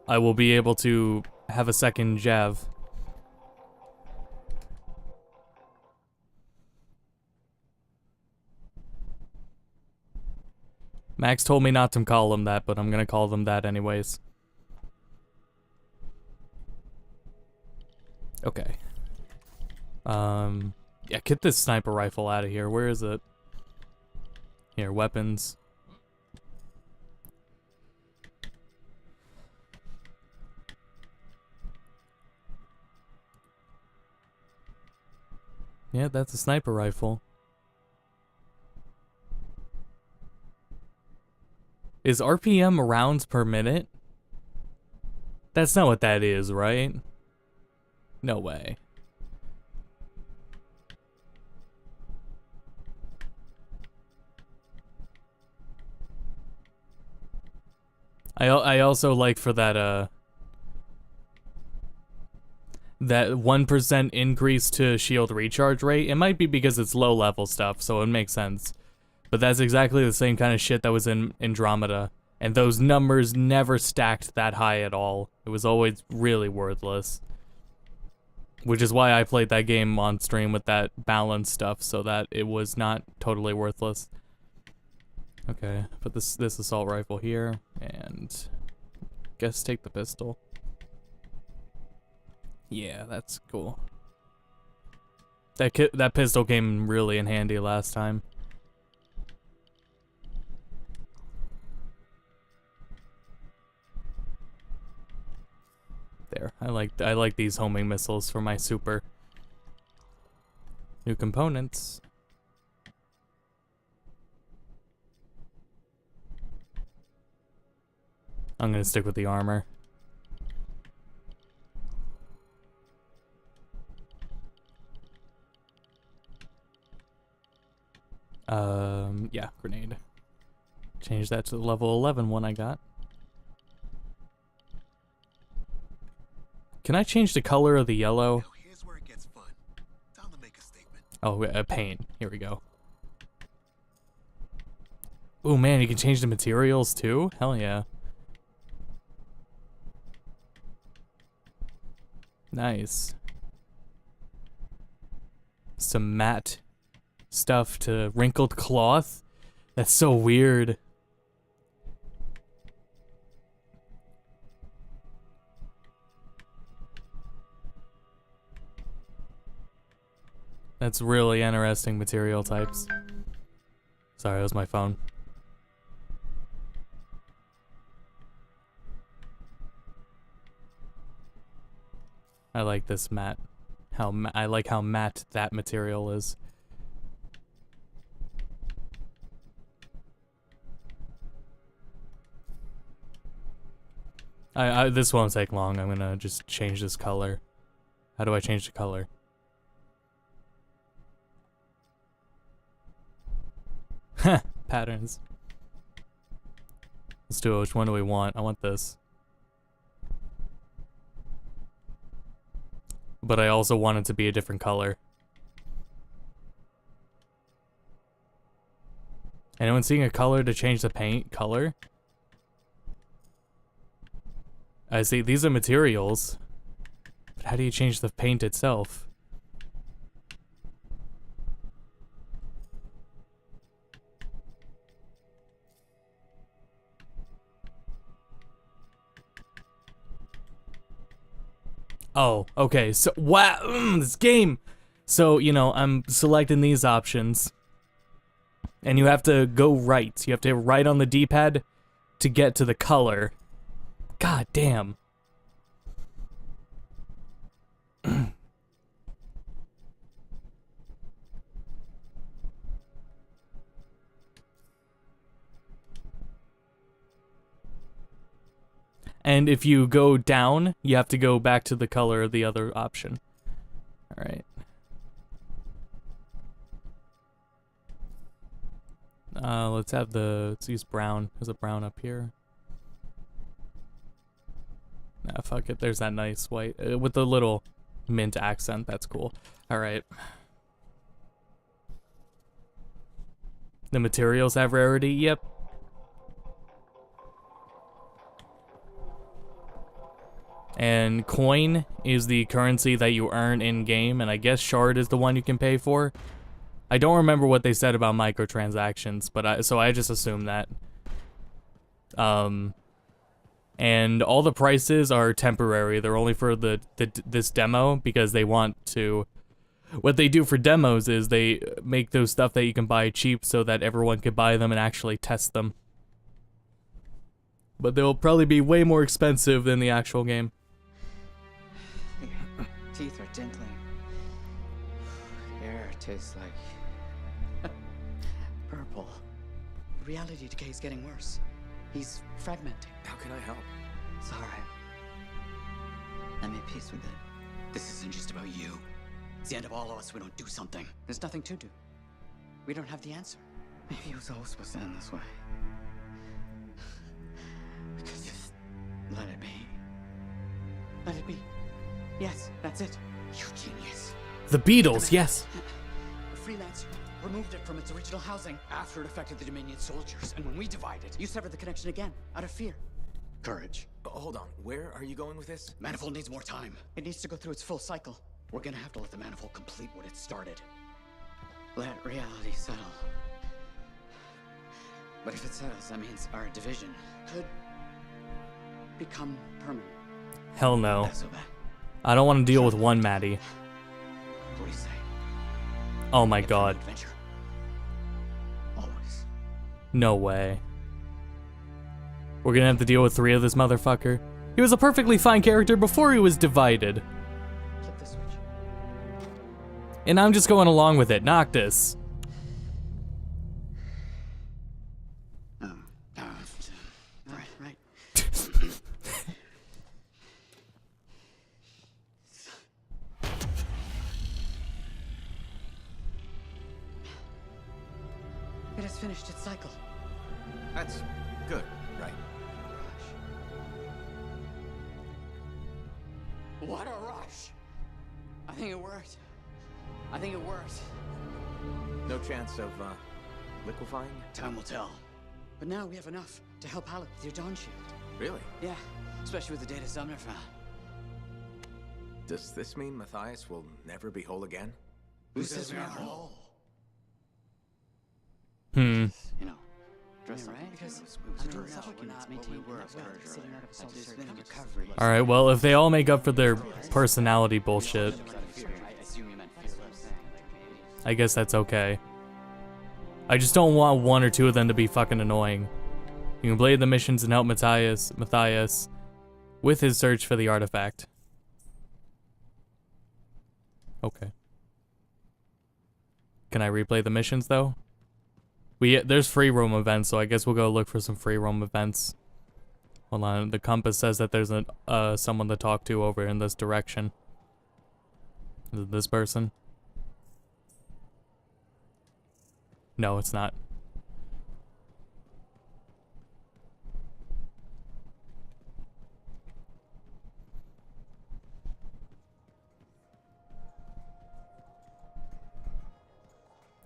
I will be able to have a second Jav. Max told me not to call them that, but I'm gonna call them that anyways. Okay. Yeah, get this sniper rifle out of here. Where is it? Here, weapons. Yeah, that's a sniper rifle. Is RPM rounds per minute? That's not what that is, right? No way. I also like for that that 1% increase to shield recharge rate. It might be because it's low level stuff, so it makes sense. But that's exactly the same kind of shit that was in Andromeda. And those numbers never stacked that high at all. It was always really worthless. Which is why I played that game on stream with that balance stuff, so that it was not totally worthless. Okay, put this assault rifle here, and guess take the pistol. Yeah, that's cool. That pistol came really in handy last time. There, I like these homing missiles for my super. New components. I'm gonna stick with the armor. Yeah, grenade. Change that to the level 11 one I got. Can I change the color of the yellow? Now here's where it gets fun. Time to make a statement. Oh, paint. Here we go. Oh man, you can change the materials too? Hell yeah. Nice. Some matte stuff to wrinkled cloth. That's so weird. That's really interesting material types. Sorry, that was my phone. I like this matte. I like how matte that material is. This won't take long. I'm gonna just change this color. How do I change the color? Heh, patterns. Let's do it. Which one do we want? I want this. But I also want it to be a different color. Anyone seeing a color to change the paint color? I see, these are materials. But how do you change the paint itself? Oh, okay, so, wow, this game! So, you know, I'm selecting these options. And you have to go right. You have to hit right on the D-pad to get to the color. God damn. And if you go down, you have to go back to the color of the other option. Alright. Let's use brown. There's a brown up here. Nah, fuck it. There's that nice white with the little mint accent. That's cool. Alright. The materials have rarity? Yep. And coin is the currency that you earn in-game, and I guess shard is the one you can pay for. I don't remember what they said about microtransactions, but so I just assume that. And all the prices are temporary. They're only for this demo because they want to what they do for demos is they make those stuff that you can buy cheap so that everyone could buy them and actually test them. But they'll probably be way more expensive than the actual game. Teeth are tinkling. Air tastes like purple. Reality decay is getting worse. He's fragmenting. How can I help? It's all right. I made peace with it. This isn't just about you. It's the end of all of us if we don't do something. There's nothing to do. We don't have the answer. Maybe it was always supposed to end this way. Just let it be. Let it be. Yes, that's it. You genius. The Beatles, yes. The freelancer removed it from its original housing after it affected the Dominion soldiers. And when we divided, you severed the connection again, out of fear. Courage. Hold on, where are you going with this? Manifold needs more time. It needs to go through its full cycle. We're gonna have to let the manifold complete what it started. Let reality settle. But if it settles, that means our division could become permanent. Hell no. Not so bad. I don't want to deal with one Maddie. What do you say? Oh my god. Adventure. Always. No way. We're gonna have to deal with 3 of this motherfucker. He was a perfectly fine character before he was divided. Flip the switch. And I'm just going along with it. Noctis. Right. It has finished its cycle. That's good, right? What a rush! I think it worked. No chance of, liquefying? Time will tell. But now we have enough to help Alec with your Dawn Shield. Really? Yeah, especially with the data Sumner found. Does this mean Matthias will never be whole again? Who says we are whole? Hmm. You know, dress right? Because I mean, it's not maintained sitting out of a soldier in recovery. Alright, well, if they all make up for their personality bullshit, I guess that's okay. I just don't want 1 or 2 of them to be fucking annoying. You can blade the missions and help Matthias with his search for the artifact. Okay. Can I replay the missions though? There's free roam events, so I guess we'll go look for some free roam events. Hold on, the compass says that there's someone to talk to over in this direction. Is it this person? No, it's not.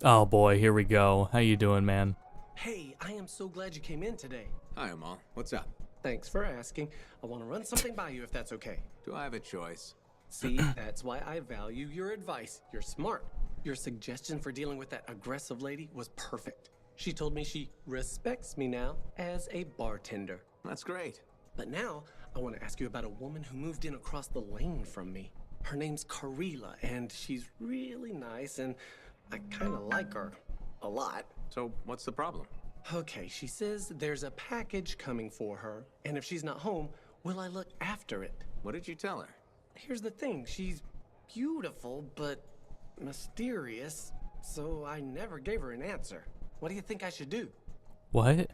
Oh boy, here we go. How you doing, man? Hey, I am so glad you came in today. Hi, Amal. What's up? Thanks for asking. I want to run something by you if that's okay. Do I have a choice? See, that's why I value your advice. You're smart. Your suggestion for dealing with that aggressive lady was perfect. She told me she respects me now as a bartender. That's great. But now, I want to ask you about a woman who moved in across the lane from me. Her name's Karila, and she's really nice, and I kind of like her a lot. So, what's the problem? Okay, she says there's a package coming for her, and if she's not home, will I look after it? What did you tell her? Here's the thing, she's beautiful, but mysterious, so I never gave her an answer. What do you think I should do? What?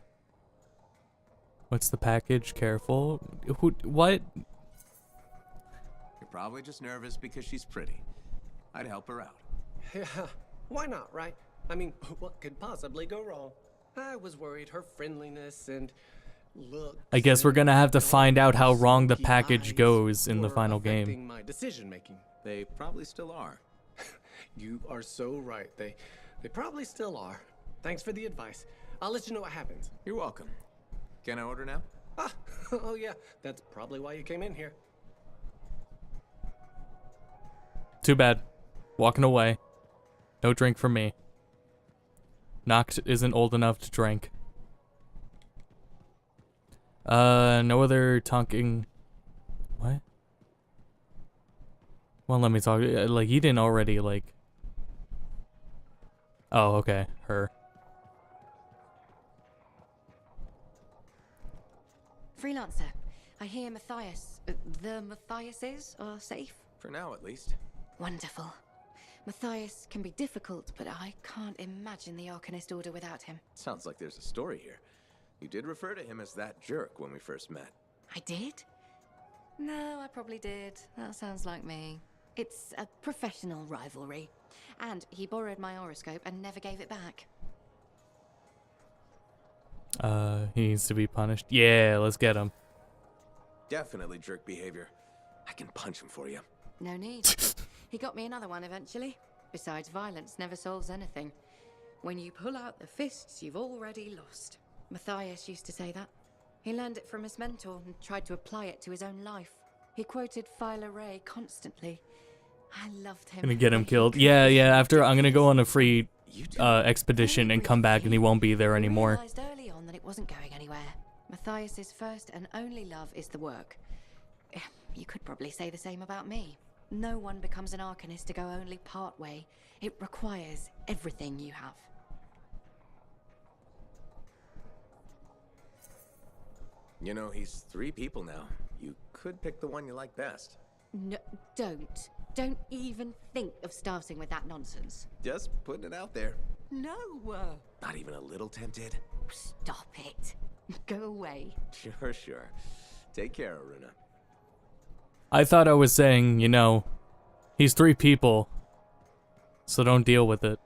What's the package? Careful. What? You're probably just nervous because she's pretty. I'd help her out. Yeah, why not, right? I mean, what could possibly go wrong? I was worried her friendliness and look. I guess we're gonna have to find out how wrong the package goes in the final game. My decision making. They probably still are. You are so right. They probably still are. Thanks for the advice. I'll let you know what happens. You're welcome. Can I order now? Ah, oh yeah, that's probably why you came in here. Too bad. Walking away. No drink for me. Noct isn't old enough to drink. No other talking. What? Well, let me talk. Like, he didn't already, like, Oh, okay. Her. Freelancer, I hear the Matthiases are safe? For now, at least. Wonderful. Matthias can be difficult, but I can't imagine the Arcanist Order without him. Sounds like there's a story here. You did refer to him as that jerk when we first met. I did? No, I probably did. That sounds like me. It's a professional rivalry. And he borrowed my horoscope and never gave it back. He needs to be punished. Yeah, let's get him. Definitely jerk behavior. I can punch him for you. No need. He got me another one eventually. Besides, violence never solves anything. When you pull out the fists, you've already lost. Matthias used to say that. He learned it from his mentor and tried to apply it to his own life. He quoted Phyla Ray constantly. I loved him. Gonna get him killed. Yeah, after I'm gonna go on a free expedition and come back and he won't be there anymore. I realized early on that it wasn't going anywhere. Matthias's first and only love is the work. You could probably say the same about me. No one becomes an Arcanist to go only part way. It requires everything you have. You know, he's 3 people now. You could pick the one you like best. No, don't. Don't even think of starting with that nonsense. Just putting it out there. No. Not even a little tempted? Stop it. Go away. Sure. Take care, Aruna. I thought I was saying, you know, he's 3 people, so don't deal with it.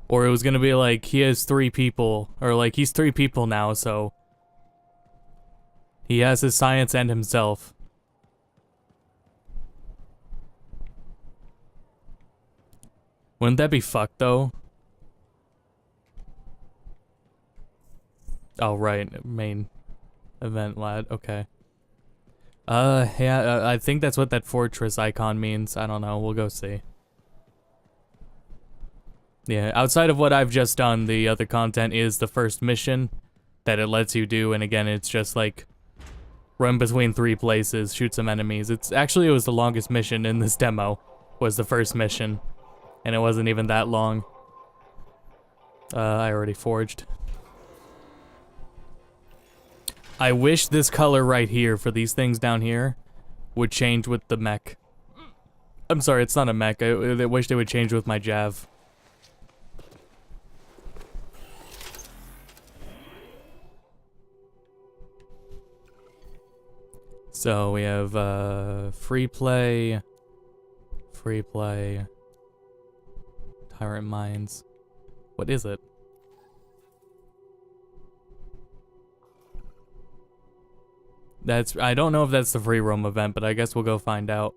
Or it was gonna be like, he has 3 people, or like, he's 3 people now, so he has his science and himself. Wouldn't that be fucked, though? Oh, right, main event, lad, okay. Yeah, I think that's what that fortress icon means. I don't know, we'll go see. Yeah, outside of what I've just done, the other content is the first mission that it lets you do, and again, it's just like, run between 3 places, shoot some enemies. It was the longest mission in this demo, was the first mission, and it wasn't even that long. I already forged. I wish this color right here for these things down here would change with the mech. I'm sorry, it's not a mech. I wish they would change with my Jav. So we have free play, Tyrant Mines. What is it? I don't know if that's the free roam event, but I guess we'll go find out.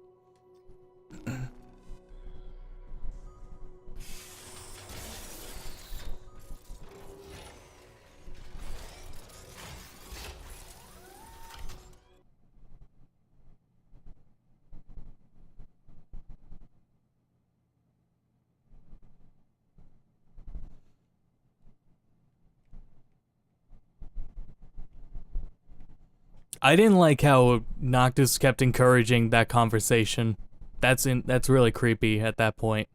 I didn't like how Noctis kept encouraging that conversation. That's really creepy at that point.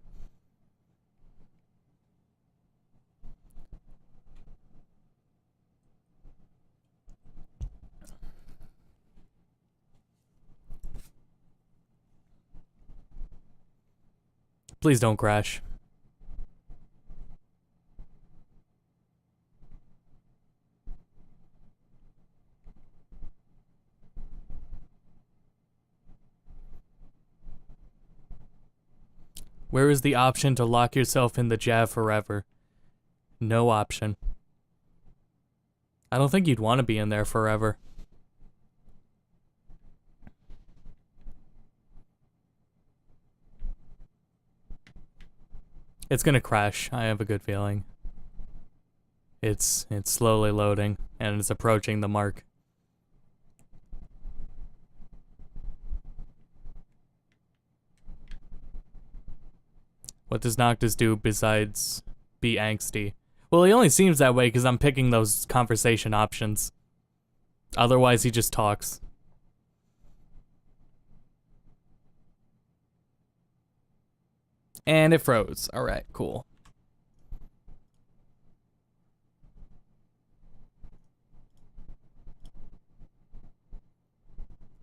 Please don't crash. Where is the option to lock yourself in the Jav forever? No option. I don't think you'd want to be in there forever. It's gonna crash, I have a good feeling. It's slowly loading, and it's approaching the mark. What does Noctis do besides be angsty? Well, he only seems that way because I'm picking those conversation options. Otherwise, he just talks. And it froze. Alright, cool.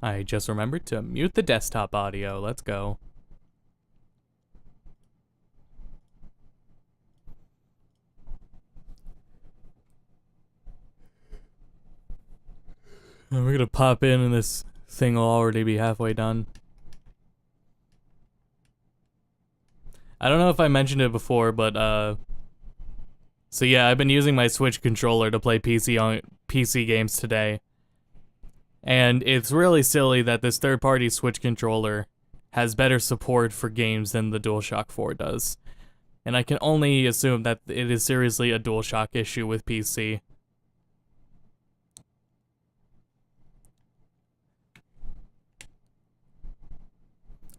I just remembered to mute the desktop audio. Let's go. And we're gonna pop in and this thing will already be halfway done. I don't know if I mentioned it before, but so yeah, I've been using my Switch controller to play PC games today. And it's really silly that this third-party Switch controller has better support for games than the DualShock 4 does. And I can only assume that it is seriously a DualShock issue with PC.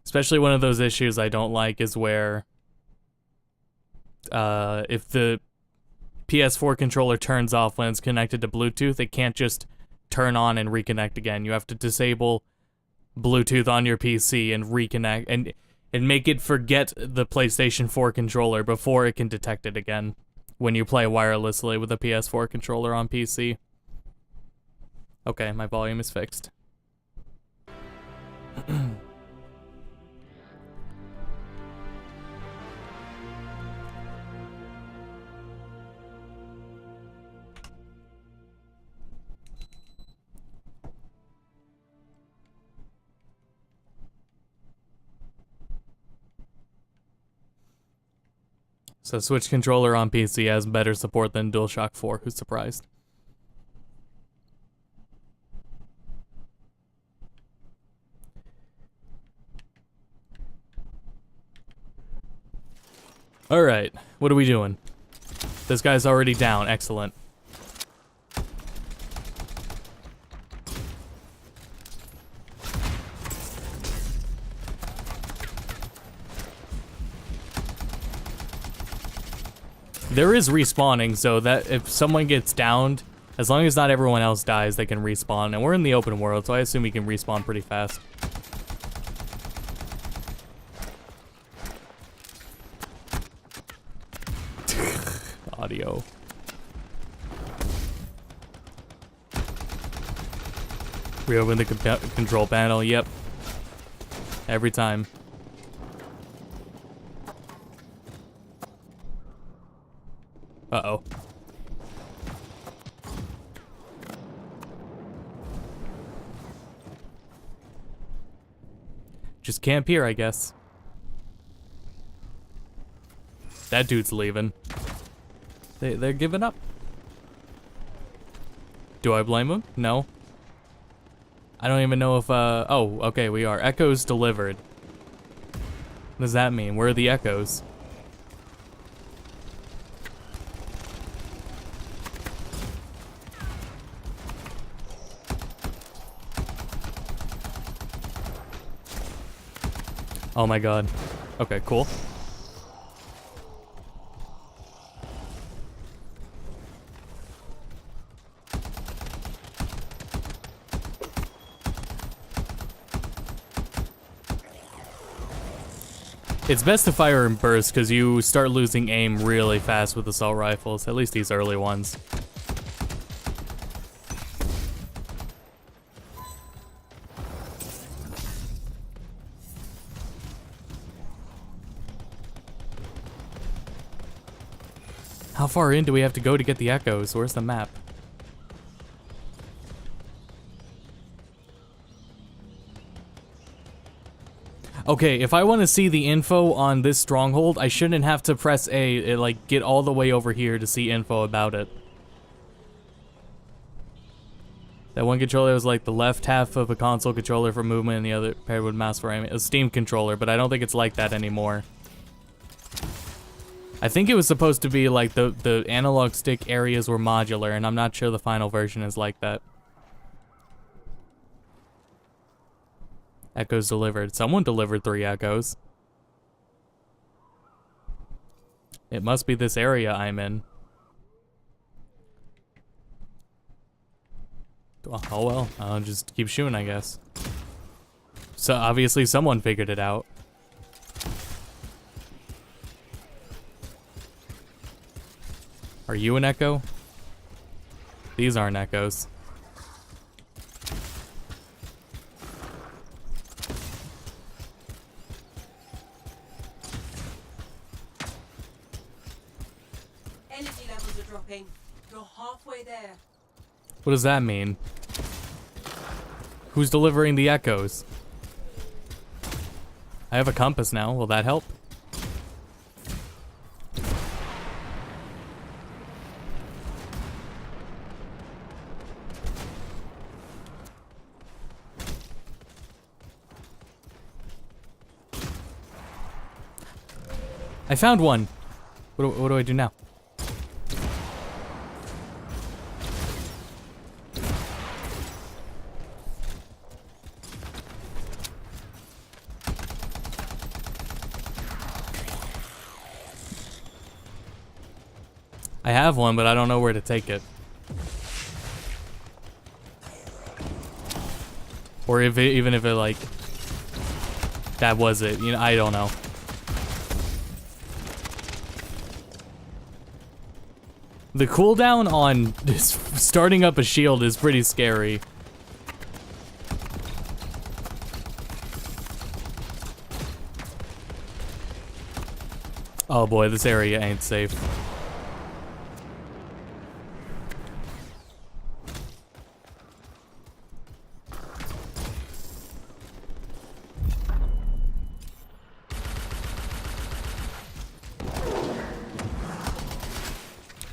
Especially one of those issues I don't like is where if the PS4 controller turns off when it's connected to Bluetooth, it can't just turn on and reconnect again. You have to disable Bluetooth on your PC and reconnect and make it forget the PlayStation 4 controller before it can detect it again when you play wirelessly with a PS4 controller on PC. Okay, my volume is fixed. So Switch controller on PC has better support than DualShock 4. Who's surprised? Alright, what are we doing? This guy's already down. Excellent. There is respawning, so that if someone gets downed, as long as not everyone else dies, they can respawn. And we're in the open world, so I assume we can respawn pretty fast. Audio. Reopen the control panel, yep. Every time. Uh-oh. Just camp here, I guess. That dude's leaving. They're giving up. Do I blame them? No. I don't even know if, oh, okay, we are. Echoes delivered. What does that mean? Where are the echoes? Oh my god. Okay, cool. It's best to fire in bursts because you start losing aim really fast with assault rifles, at least these early ones. How far in do we have to go to get the echoes? Where's the map? Okay, if I want to see the info on this stronghold, I shouldn't have to press A, like, get all the way over here to see info about it. That one controller was like the left half of a console controller for movement and the other paired with mouse for aiming. A Steam controller, but I don't think it's like that anymore. I think it was supposed to be like the analog stick areas were modular, and I'm not sure the final version is like that. Echoes delivered. Someone delivered 3 echoes. It must be this area I'm in. Oh well, I'll just keep shooting, I guess. So obviously someone figured it out. Are you an echo? These aren't echoes. Energy levels are dropping. You're halfway there. What does that mean? Who's delivering the echoes? I have a compass now. Will that help? I found one. What do I do now? I have one, but I don't know where to take it. Or if it, even if it like, that was it, you know, I don't know. The cooldown on starting up a shield is pretty scary. Oh boy, this area ain't safe.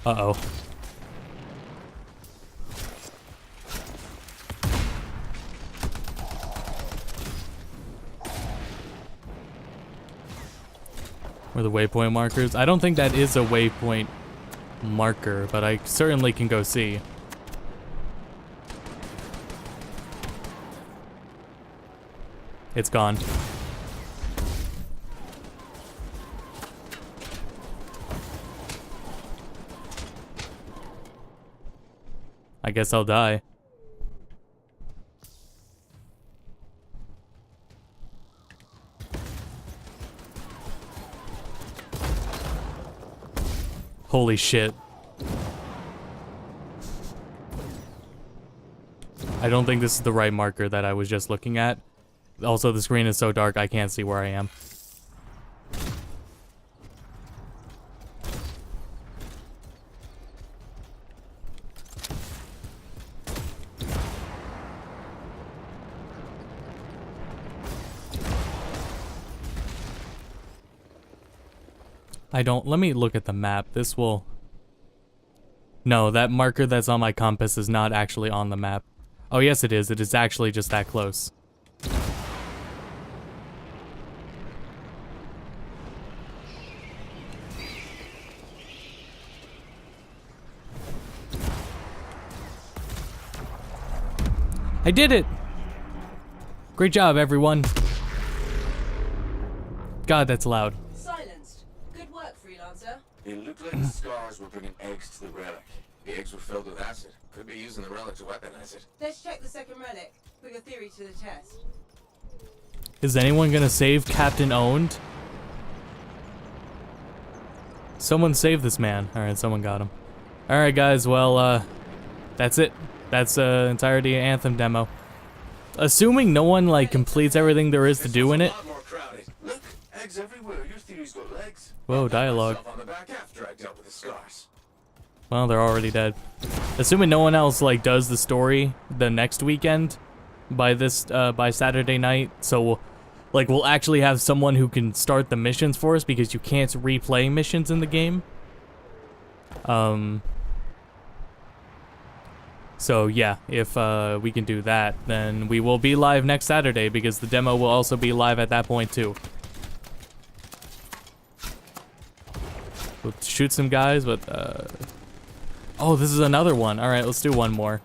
Uh-oh. Where the waypoint markers? I don't think that is a waypoint marker, but I certainly can go see. It's gone. I guess I'll die. Holy shit. I don't think this is the right marker that I was just looking at. Also, the screen is so dark I can't see where I am. Let me look at the map. This will... No, that marker that's on my compass is not actually on the map. Oh, yes it is. It is actually just that close. I did it! Great job, everyone. God, that's loud. Silenced. Good work, freelancer. It looked like the scars were bringing eggs to the relic. The eggs were filled with acid. Could be using the relic to weaponize it. Let's check the second relic. Put your theory to the test. Is anyone gonna save Captain Owned? Someone save this man. Alright, someone got him. Alright guys, well, that's it. That's the entirety of Anthem demo. Assuming no one, like, completes everything there is to do in it. Look, eggs everywhere. Your theory's got legs. Whoa, dialogue. On the back after I dealt with the scars. Well, they're already dead. Assuming no one else, like, does the story the next weekend by Saturday night, so, like, we'll actually have someone who can start the missions for us because you can't replay missions in the game. So yeah, if we can do that, then we will be live next Saturday because the demo will also be live at that point too. We'll shoot some guys, but oh, this is another one. All right, let's do one more.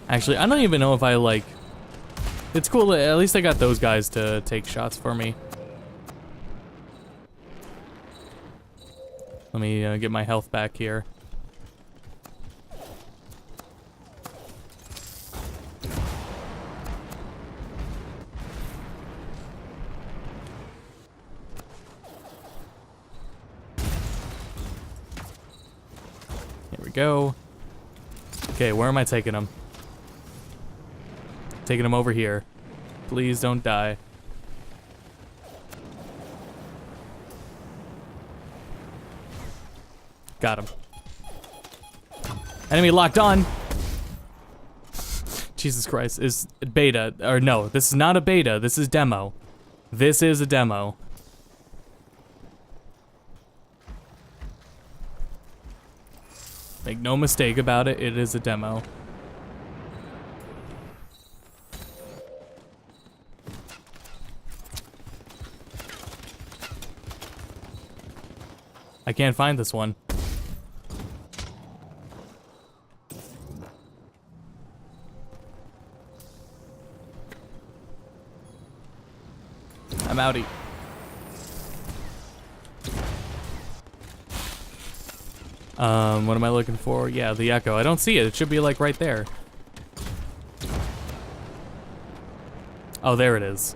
Actually, I don't even know if I like... It's cool, at least I got those guys to take shots for me. Let me get my health back here. go. Okay, where am I taking him? Taking him over here. Please don't die. Got him. Enemy locked on. Jesus Christ. Is beta. Or no, this is not a beta. This is demo. This is a demo. Make no mistake about it, it is a demo. I can't find this one. I'm outie. What am I looking for? Yeah, the echo. I don't see it. It should be like right there. Oh, there it is.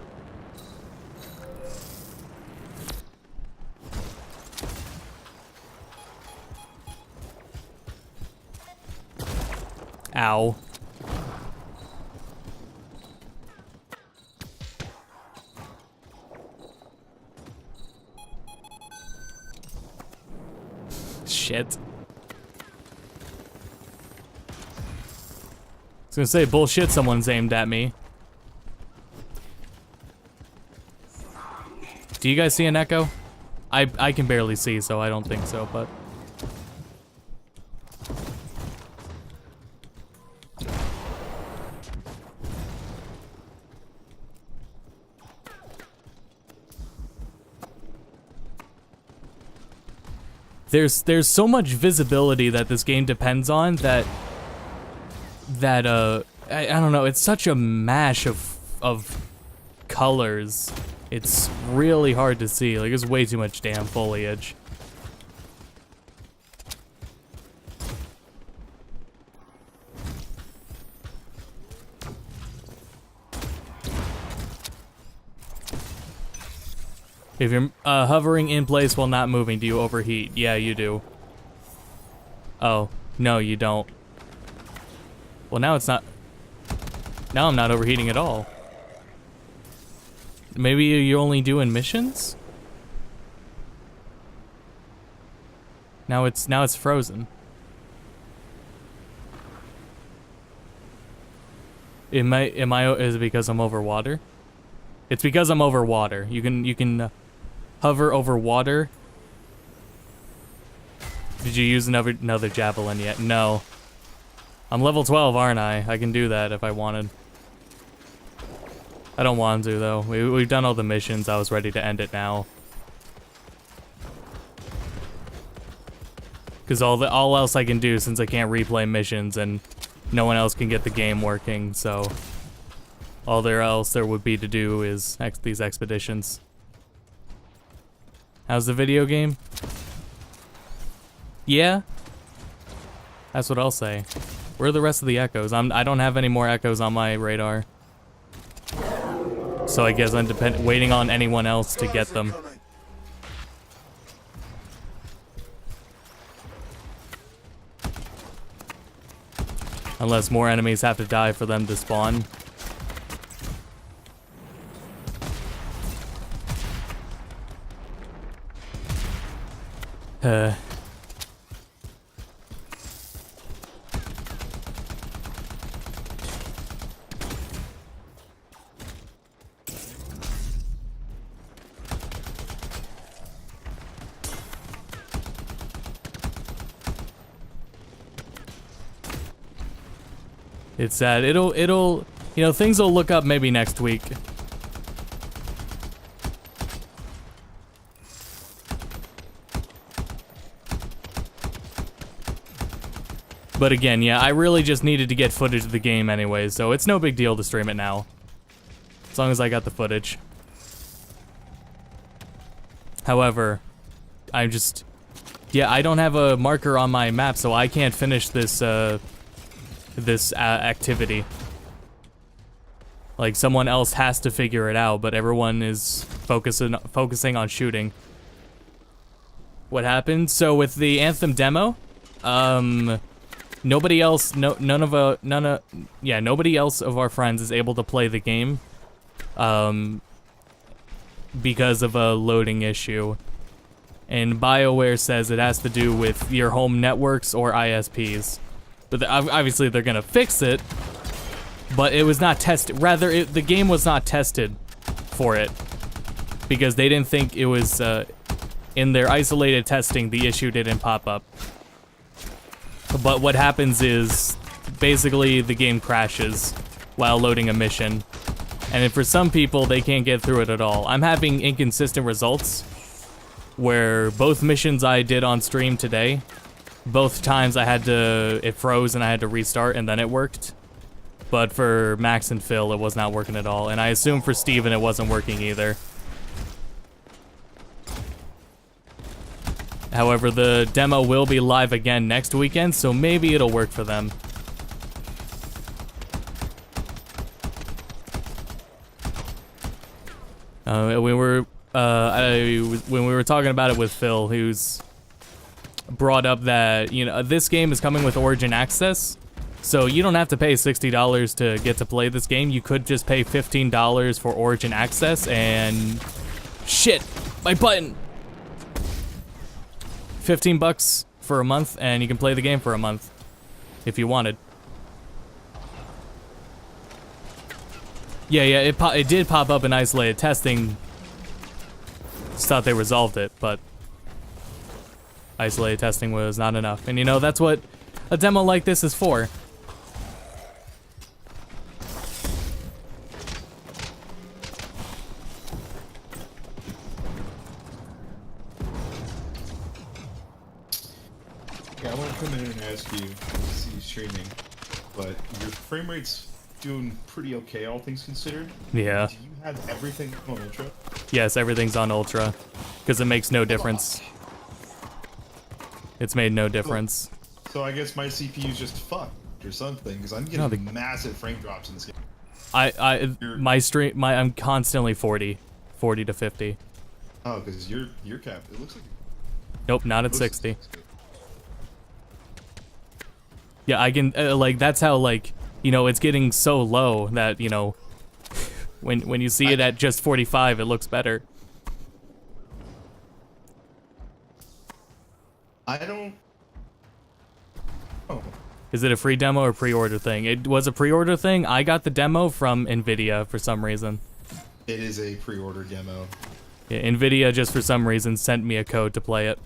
Ow. Shit. I was gonna say, bullshit, someone's aimed at me. Do you guys see an echo? I can barely see, so I don't think so, but... There's so much visibility that this game depends on that I don't know, it's such a mash of colors. It's really hard to see. Like, there's way too much damn foliage. If you're hovering in place while not moving, do you overheat? Yeah, you do. Oh, no, you don't. Well, now it's not... Now I'm not overheating at all. Maybe you're only doing missions? Now it's frozen. Is it because I'm over water? It's because I'm over water. You can hover over water. Did you use another javelin yet? No. I'm level 12, aren't I? I can do that if I wanted. I don't want to though. We've done all the missions. I was ready to end it now. Cause all else I can do, since I can't replay missions and no one else can get the game working, so all there would be to do is these expeditions. How's the video game? Yeah? That's what I'll say. Where are the rest of the echoes? I don't have any more echoes on my radar. So I guess I'm waiting on anyone else to get them. Unless more enemies have to die for them to spawn. It's sad. It'll, you know, things will look up maybe next week. But again, yeah, I really just needed to get footage of the game anyway, so it's no big deal to stream it now. As long as I got the footage. However, I'm just... Yeah, I don't have a marker on my map, so I can't finish this, activity. Like, someone else has to figure it out, but everyone is focusing on shooting. What happened? So with the Anthem demo, nobody else, nobody else of our friends is able to play the game, because of a loading issue. And BioWare says it has to do with your home networks or ISPs. But obviously they're gonna fix it, but it was not tested. Rather, the game was not tested for it because they didn't think it was, in their isolated testing, the issue didn't pop up. But what happens is, basically the game crashes while loading a mission. And for some people, they can't get through it at all. I'm having inconsistent results, where both missions I did on stream today, both times it froze and I had to restart and then it worked. But for Max and Phil, it was not working at all. And I assume for Steven, it wasn't working either. However, the demo will be live again next weekend, so maybe it'll work for them. When we were talking about it with Phil, who's brought up that, you know, this game is coming with Origin Access, so you don't have to pay $60 to get to play this game. You could just pay $15 for Origin Access and... Shit! My button! 15 bucks for a month, and you can play the game for a month, if you wanted. Yeah, it did pop up in isolated testing. Just thought they resolved it, but isolated testing was not enough. And you know, that's what a demo like this is for. Yeah, I want to come in and ask you, see you streaming, but your frame rate's doing pretty okay, all things considered. Yeah. Do you have everything on Ultra? Yes, everything's on Ultra, because it makes no difference. It's made no difference. So I guess my CPU's just fucked or something, because I'm getting massive frame drops in this game. I'm constantly 40 to 50. Oh, because your cap, it looks like... Nope, not at 60. Yeah, I can, like, that's how, like, you know, it's getting so low that, you know, when you see it at just 45, it looks better. I don't... Oh. Is it a free demo or pre-order thing? It was a pre-order thing. I got the demo from NVIDIA for some reason. It is a pre-order demo. Yeah, NVIDIA just for some reason sent me a code to play it.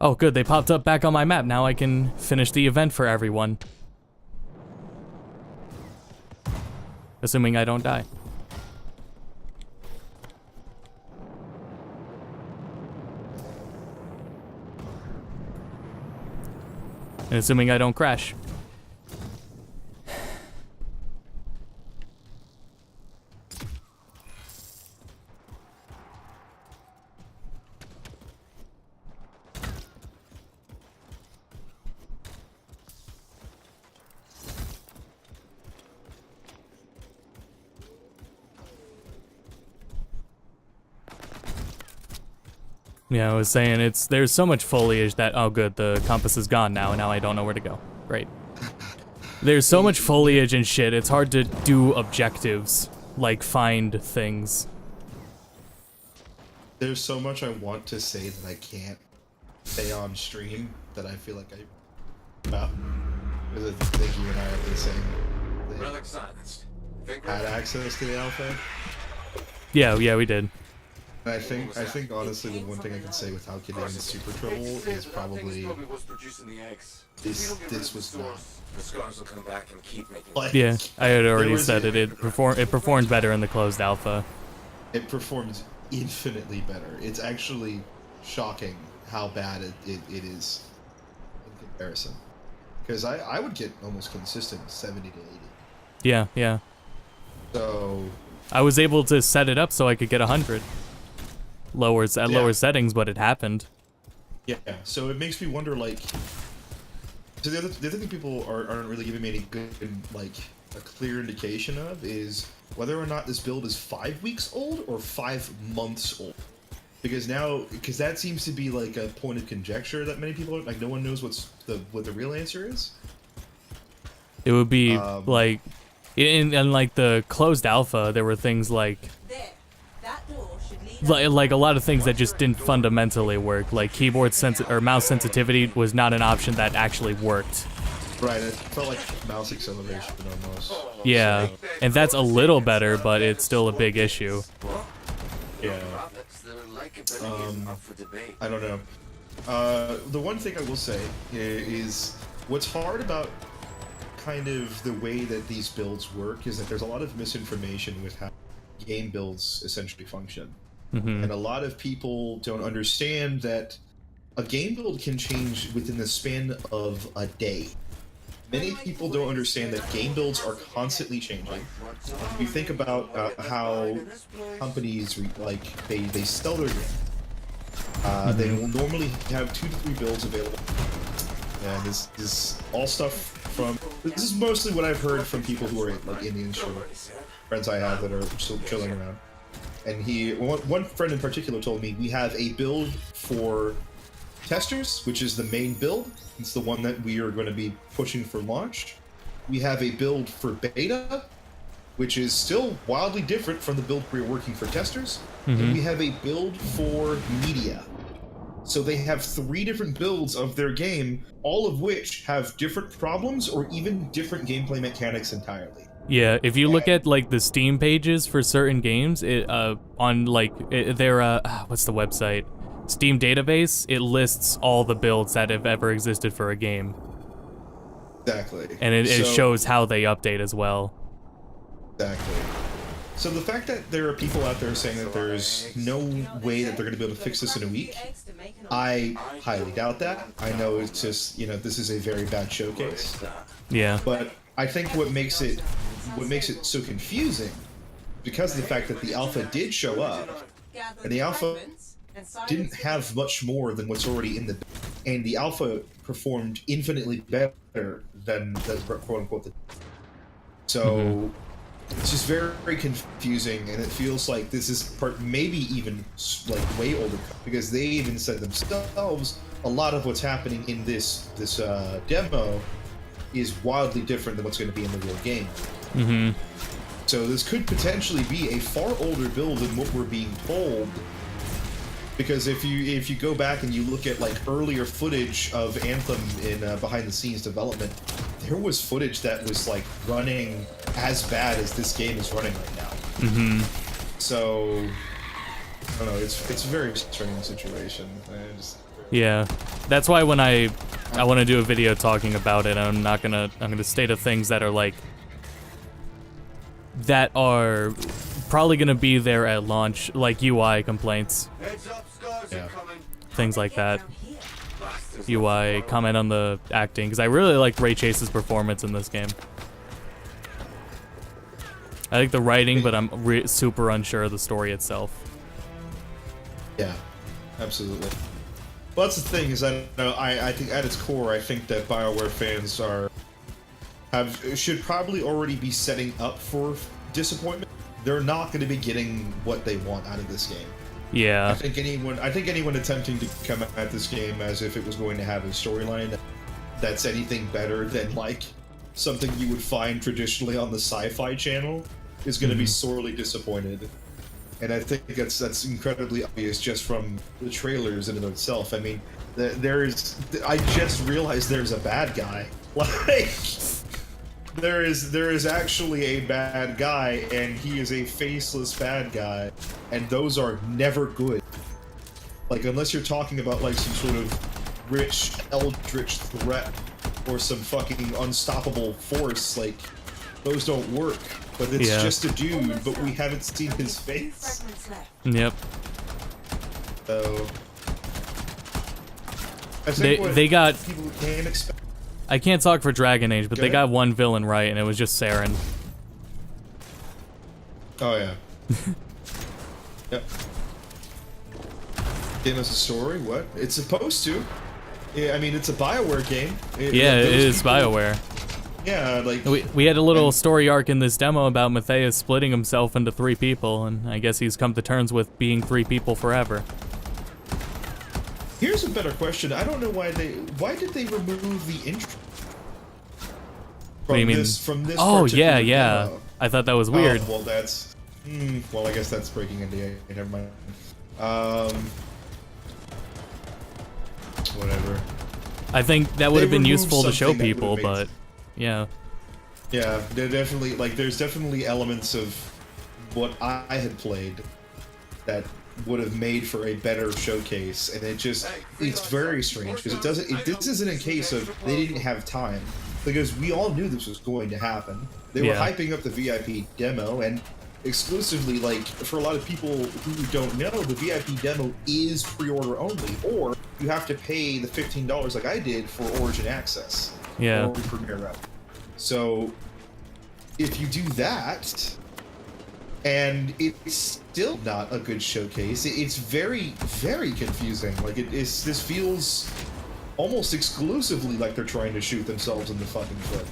Oh, good. They popped up back on my map. Now I can finish the event for everyone. Assuming I don't die. And assuming I don't crash. Yeah, I was saying there's so much foliage that, oh good, the compass is gone now, and now I don't know where to go. Great. There's so much foliage and shit, it's hard to do objectives, like find things. There's so much I want to say that I can't say on stream that I feel like because I think you and I have the same thing. Relic silenced. Had access to the alpha. Yeah, we did. I think honestly the one thing I can say without getting into super trouble is probably this was not. The scars will come back and keep making. Yeah, I had already said it. It performed better in the closed alpha. It performs infinitely better. It's actually shocking how bad it is in comparison. Because I would get almost consistent 70 to 80. Yeah. So I was able to set it up so I could get 100. Lower settings, but it happened. Yeah, so it makes me wonder, like, so the other thing people aren't really giving me any good, like, a clear indication of is whether or not this build is 5 weeks old or 5 months old. because that seems to be like a point of conjecture that many people are like. No one knows what the real answer is. It would be like, in like the closed alpha, there were things like a lot of things that just didn't fundamentally work. Like keyboard or mouse sensitivity was not an option that actually worked. Right, it felt like mouse acceleration almost. Yeah, and that's a little better, but it's still a big issue. Yeah. I don't know. The one thing I will say is what's hard about kind of the way that these builds work is that there's a lot of misinformation with how game builds essentially function. And a lot of people don't understand that a game build can change within the span of a day. Many people don't understand that game builds are constantly changing. If you think about how companies they sell their game, they will normally have 2 to 3 builds available. And this is all stuff from. This is mostly what I've heard from people who are like in the industry, friends I have that are still chilling around. And one friend in particular told me we have a build for testers, which is the main build. It's the one that we are going to be pushing for launch. We have a build for beta, which is still wildly different from the build we're working for testers. And we have a build for media. So they have 3 different builds of their game, all of which have different problems or even different gameplay mechanics entirely. Yeah, if you look at like the Steam pages for certain games, on their what's the website? Steam database, it lists all the builds that have ever existed for a game. Exactly. And it shows how they update as well. Exactly. So the fact that there are people out there saying that there's no way that they're going to be able to fix this in a week, I highly doubt that. I know it's just, this is a very bad showcase. Yeah. But I think what makes it so confusing, because of the fact that the alpha did show up, and the alpha didn't have much more than what's already in and the alpha performed infinitely better than the quote-unquote. So it's just very, very confusing, and it feels like this is maybe even like way older, because they even said themselves a lot of what's happening in this demo is wildly different than what's going to be in the real game. So this could potentially be a far older build than what we're being told. Because if you go back and you look at like earlier footage of Anthem in behind the scenes development, there was footage that was like running as bad as this game is running right now. So I don't know. It's a very strange situation. Yeah, that's why when I want to do a video talking about it, I'm gonna state of things that are like that are probably gonna be there at launch, like UI complaints. Yeah. Things like that. UI, comment on the acting, because I really like Ray Chase's performance in this game. I like the writing, but I'm super unsure of the story itself. Yeah, absolutely. Well, that's the thing, is that I think at its core, I think that BioWare fans should probably already be setting up for disappointment. They're not going to be getting what they want out of this game. Yeah. I think anyone attempting to come at this game as if it was going to have a storyline that's anything better than like something you would find traditionally on the Sci-Fi Channel is going to be sorely disappointed. And I think that's incredibly obvious just from the trailers in and of itself. I mean, I just realized there's a bad guy. Like, there is actually a bad guy, and he is a faceless bad guy, and those are never good. Like, unless you're talking about like some sort of rich eldritch threat or some fucking unstoppable force, like those don't work. But it's just a dude, but we haven't seen his face. Yep. So they got. People can't expect. I can't talk for Dragon Age, but they got one villain right, and it was just Saren. Oh yeah. Yep. Game has a story. What? It's supposed to. Yeah, I mean, it's a BioWare game. It is BioWare. Yeah, like we had a little story arc in this demo about Matthias splitting himself into 3 people, and I guess he's come to terms with being 3 people forever. Here's a better question. I don't know why did they remove the intro? What do you mean? From this oh yeah, particular yeah. demo? I thought that was weird. Oh, well, that's. Well, I guess that's breaking NDA. Never mind. Whatever. I think that would have been removed useful to show something that people, would've made but yeah. Yeah, they're definitely there's definitely elements of what I had played that would have made for a better showcase, and it's very strange because this isn't a case of they didn't have time, because we all knew this was going to happen. They were hyping up the VIP demo, and exclusively, like, for a lot of people who don't know, the VIP demo is pre-order only, or you have to pay the $15 like I did for Origin Access. Yeah. Or Premiere Rep. So, if you do that, and it's still not a good showcase, it's very, very confusing. Like, this feels almost exclusively like they're trying to shoot themselves in the fucking foot.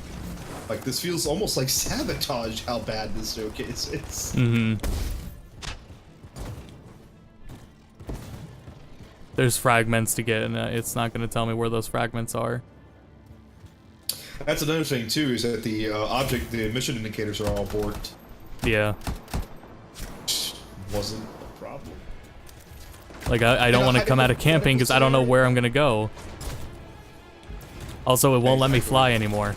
Like, this feels almost like sabotage how bad this showcase is. Mm-hmm. There's fragments to get, and it's not going to tell me where those fragments are. That's another thing, too, is that the mission indicators are all borked. Yeah. Wasn't a problem. Like, I don't want to come out of camping because I don't know where I'm going to go. Also, it won't let me fly anymore.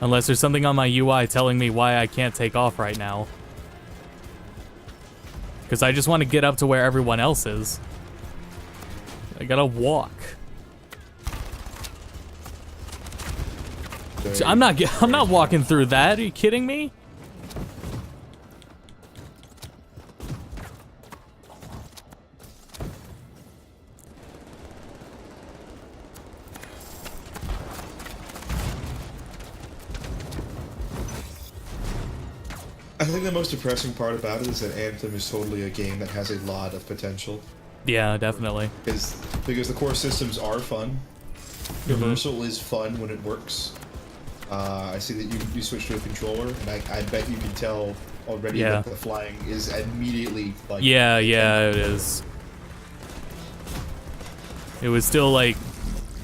Unless there's something on my UI telling me why I can't take off right now. Because I just want to get up to where everyone else is. I gotta walk. I'm not walking through that. Are you kidding me? I think the most depressing part about it is that Anthem is totally a game that has a lot of potential. Yeah, definitely. Because the core systems are fun. Traversal is fun when it works. I see that you switched to a controller, and I bet you can tell already that the flying is immediately like. Yeah, it is. It was still like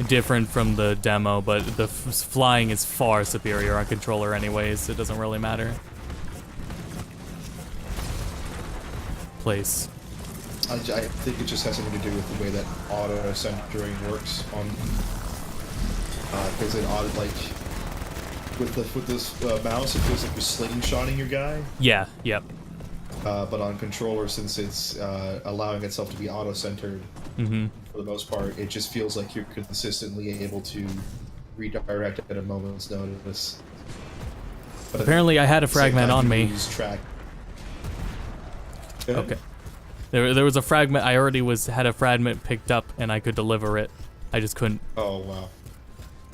different from the demo, but the flying is far superior on controller anyways. It doesn't really matter. Place. I think it just has something to do with the way that auto centering works on, because it auto with this mouse, it feels like you're slingshotting your guy. Yeah. Yep. But on controller, since it's allowing itself to be auto centered for the most part, it just feels like you're consistently able to redirect at a moment's notice. But apparently, I had a fragment on me. Track. Okay. There was a fragment. I already had a fragment picked up, and I could deliver it. I just couldn't. Oh wow.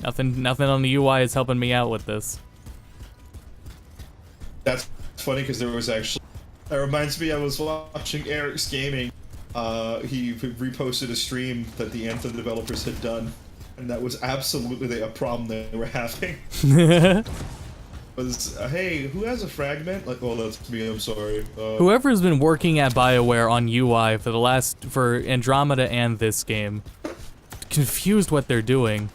Nothing on the UI is helping me out with this. That's funny because there was actually. That reminds me. I was watching Eric's Gaming. He reposted a stream that the Anthem developers had done, and that was absolutely a problem they were having. Was hey, who has a fragment? Like, oh, that's me. I'm sorry. Whoever's been working at BioWare on UI for Andromeda and this game, confused what they're doing.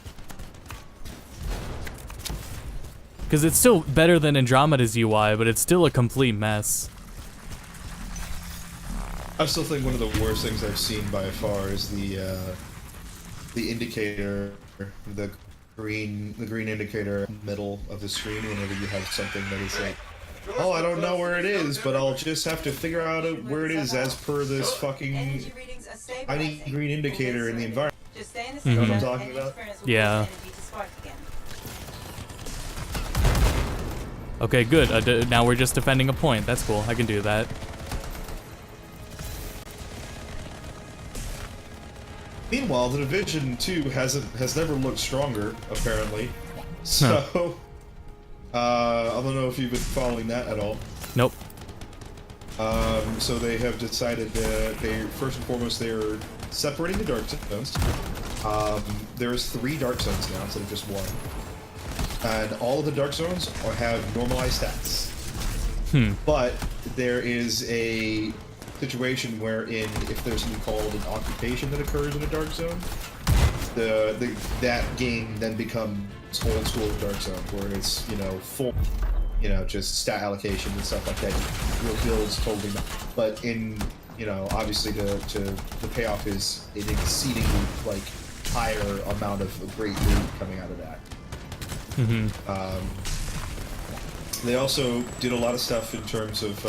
Because it's still better than Andromeda's UI, but it's still a complete mess. I still think one of the worst things I've seen by far is the indicator, the green indicator in the middle of the screen whenever you have something that is like, oh, I don't know where it is, but I'll just have to figure out where it is as per this fucking tiny green indicator in the environment. You know what I'm talking about? Yeah. Okay, good. Now we're just defending a point. That's cool. I can do that. Meanwhile, the Division 2 has never looked stronger, apparently. So, I don't know if you've been following that at all. Nope. So they have decided that first and foremost, they're separating the dark zones. There's 3 dark zones now instead of just 1. and all of the dark zones have normalized stats. But there is a situation wherein if there's something called an occupation that occurs in a dark zone, that game then becomes old school dark zone, where it's, you know, full, you know, just stat allocation and stuff like that. Your build's totally not. But in, you know, obviously the payoff is an exceedingly like higher amount of great loot coming out of that. They also did a lot of stuff in terms of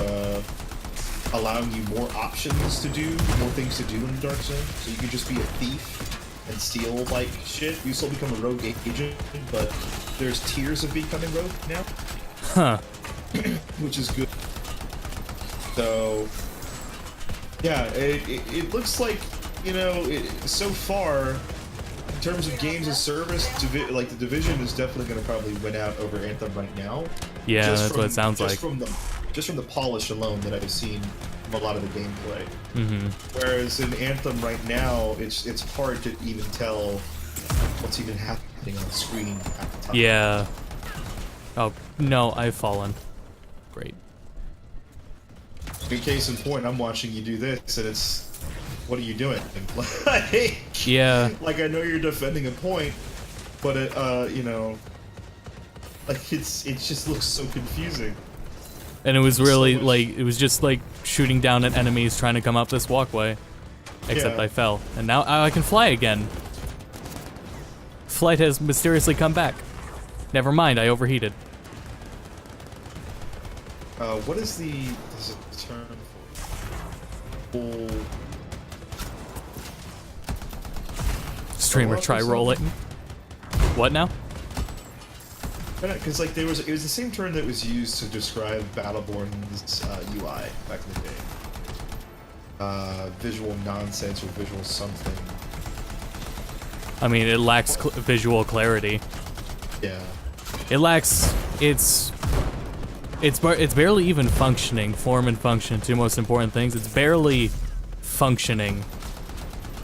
allowing you more options to do, more things to do in the dark zone. So you can just be a thief and steal like shit. You still become a rogue agent, but there's tiers of becoming rogue now. Which is good. So yeah, it looks like, you know, so far in terms of games as service, like the Division is definitely going to probably win out over Anthem right now. Yeah, that's what it sounds like. Just from the polish alone that I've seen from a lot of the gameplay. Whereas in Anthem right now, it's hard to even tell what's even happening on the screen at the time. Yeah. Oh, no, I've fallen. Great. In case in point, I'm watching you do this, and it's... What are you doing? Like, yeah. Like, I know you're defending a point, but it, you know... Like, it just looks so confusing. And it was really, like, it was just like shooting down at enemies trying to come up this walkway. Except I fell. And now I can fly again. Flight has mysteriously come back. Never mind, I overheated. What is the term for Streamer try rolling. What now? Because like it was the same term that was used to describe Battleborn's UI back in the day. Visual nonsense or visual something. I mean, it lacks visual clarity. Yeah. It lacks. It's barely even functioning. Form and function, two most important things. It's barely functioning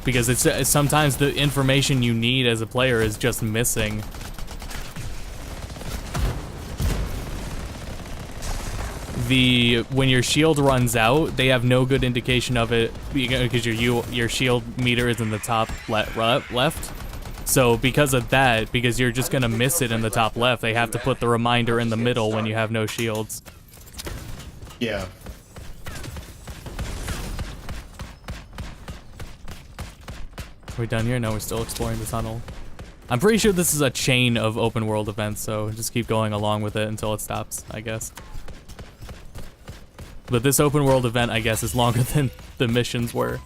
because it's sometimes the information you need as a player is just missing. When your shield runs out, they have no good indication of it because your shield meter is in the top left. So because of that, because you're just gonna miss it in the top left, they have to put the reminder in the middle when you have no shields. Yeah. Are we done here? No, we're still exploring the tunnel. I'm pretty sure this is a chain of open world events, so just keep going along with it until it stops, I guess. But this open world event, I guess, is longer than the missions were.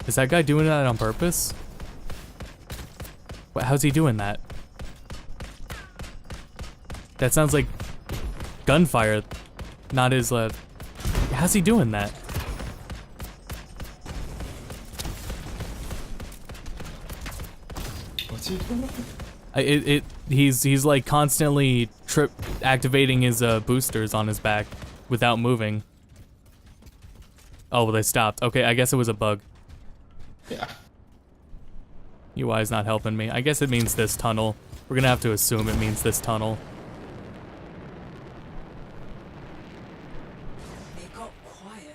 Is that guy doing that on purpose? What, how's he doing that? That sounds like gunfire, not his, how's he doing that? He's like constantly activating his boosters on his back without moving. Oh, well, they stopped. Okay, I guess it was a bug. Yeah. UI is not helping me. I guess it means this tunnel. We're gonna have to assume it means this tunnel. It got quiet.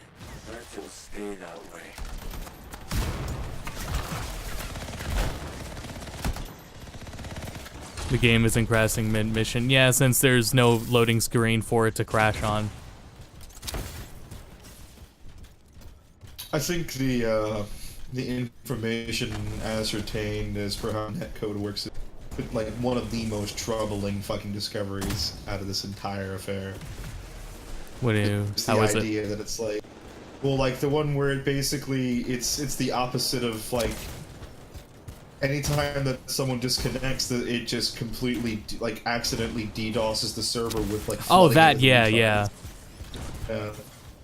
That will stay that way. The game isn't crashing mid-mission. Yeah, since there's no loading screen for it to crash on. I think the information ascertained as per how netcode works is like one of the most troubling fucking discoveries out of this entire affair. What do you? It's the idea that it's like, well, like the one where it basically it's the opposite of like anytime that someone disconnects, that it just completely like accidentally DDoSes the server with like. Oh, that yeah. Yeah.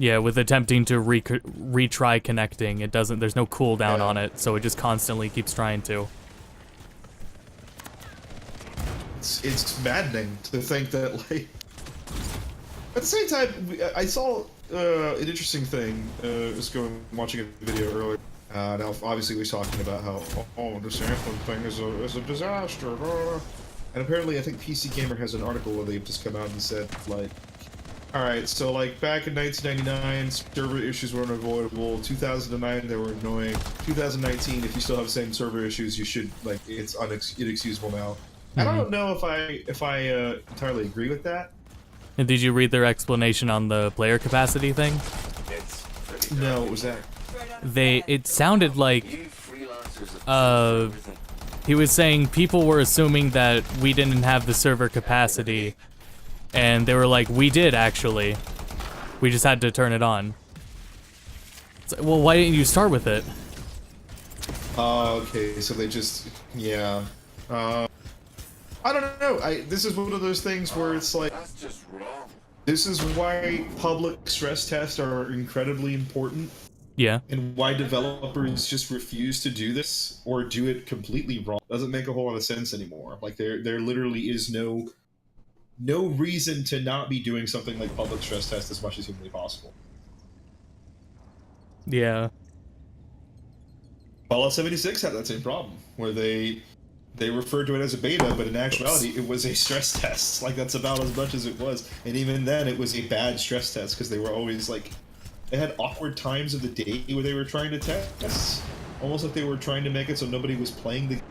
Yeah, with attempting to retry connecting, it doesn't. There's no cooldown on it, so it just constantly keeps trying to. It's maddening to think that like At the same time, I saw an interesting thing. I was watching a video earlier. Now, obviously, we was talking about how this Anthem thing is a disaster. And apparently, I think PC Gamer has an article where they've just come out and said, like, alright, so, like, back in 1999, server issues were unavoidable. 2009, they were annoying. 2019, if you still have the same server issues, you should, like, it's inexcusable now. I don't know if I entirely agree with that. And did you read their explanation on the player capacity thing? No, what was that? It sounded like, he was saying people were assuming that we didn't have the server capacity, and they were like, we did actually. We just had to turn it on. It's like, well, why didn't you start with it? Okay, so they just, yeah. I don't know. This is one of those things where it's like, That's just wrong. this is why public stress tests are incredibly important. Yeah. And why developers just refuse to do this or do it completely wrong doesn't make a whole lot of sense anymore. Like there literally is no reason to not be doing something like public stress test as much as humanly possible. Yeah. Fallout 76 had that same problem where they referred to it as a beta, but in actuality it was a stress test. Like that's about as much as it was. And even then it was a bad stress test because they were always like, they had awkward times of the day where they were trying to test. Almost like they were trying to make it so nobody was playing the game.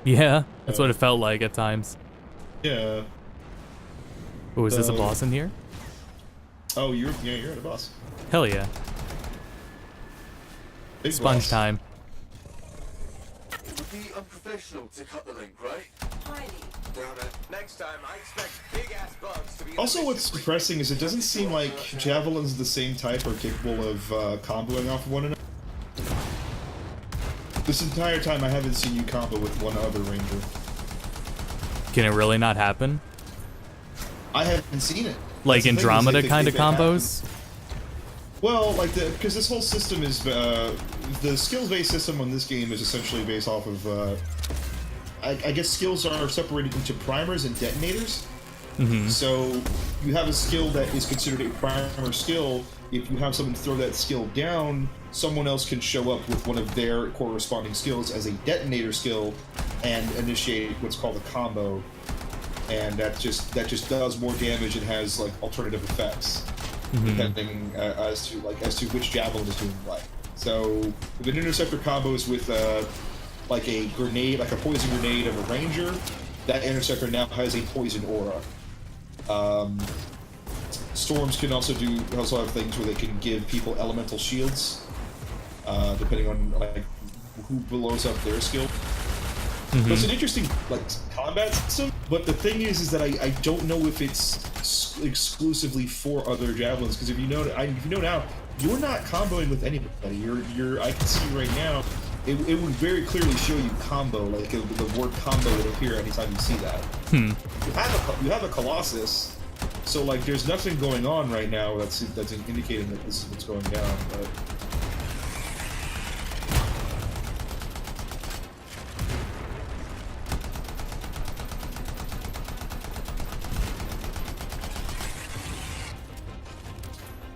Yeah, that's what it felt like at times. Yeah. Oh, is this a boss in here? Oh, you're at a boss. Hell yeah. Big Sponge boss. time. It would be unprofessional to cut the link, right? Highly. Damn it. Next time, I expect big-ass bugs to be... Also, what's depressing is it doesn't seem like javelins of the same type are capable of comboing off of one another. This entire time I haven't seen you combo with one other ranger. Can it really not happen? I haven't seen it. Like That's the thing, is Andromeda they kind of happen. combos? Well, like because this whole system is the skills-based system on this game is essentially based off of I guess skills are separated into primers and detonators. Mm-hmm. So you have a skill that is considered a primer skill. If you have someone throw that skill down, someone else can show up with one of their corresponding skills as a detonator skill and initiate what's called a combo. And that just does more damage and has like alternative effects. Depending as to which javelin is doing what. So if an interceptor combos with like a grenade, like a poison grenade of a ranger, that interceptor now has a poison aura. Storms can also have things where they can give people elemental shields, depending on like who blows up their skill. So it's an interesting like combat system, but the thing is that I don't know if it's exclusively for other javelins, because if you know now, you're not comboing with anybody. You're I can see right now, it would very clearly show you combo, like the word combo would appear anytime you see that. You have a Colossus, so like there's nothing going on right now that's indicating that this is what's going down, but.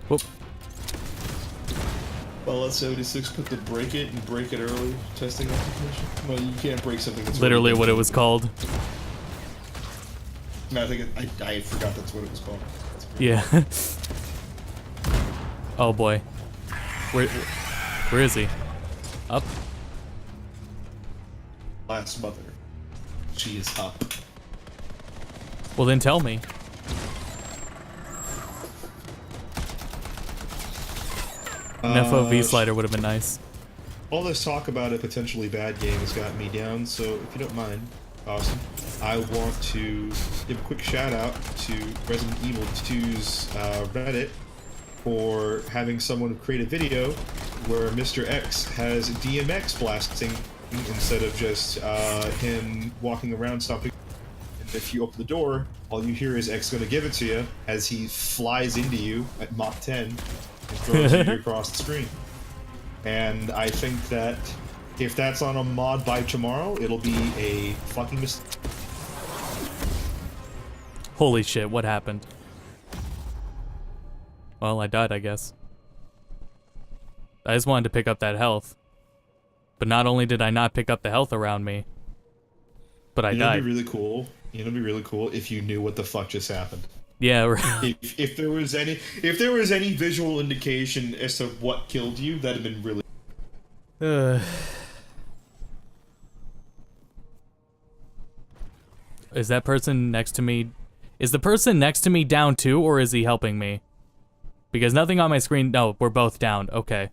Whoop. Fallout 76 put the break it and break it early testing application. Well, you can't break something that's Literally what it was called. No, I think I forgot that's what it was called. Yeah. Oh boy. Where is he? Up? Last mother. She is up. Well then tell me. An FOV slider would have been nice. All this talk about a potentially bad game has gotten me down, so if you don't mind, awesome. I want to give a quick shout out to Resident Evil 2's Reddit for having someone create a video where Mr. X has DMX blasting instead of just him walking around stopping. And if you open the door, all you hear is X gonna give it to you as he flies into you at Mach 10 and throws you across the screen. And I think that if that's on a mod by tomorrow, it'll be a fucking mistake. Holy shit, what happened? Well, I died, I guess. I just wanted to pick up that health. But not only did I not pick up the health around me, but I died. It'd be really cool. It'd be really cool if you knew what the fuck just happened. Yeah, right. If there was any visual indication as to what killed you, that'd have been really. Is that person next to me? Is the person next to me down too, or is he helping me? Because nothing on my screen. No, we're both down. Okay.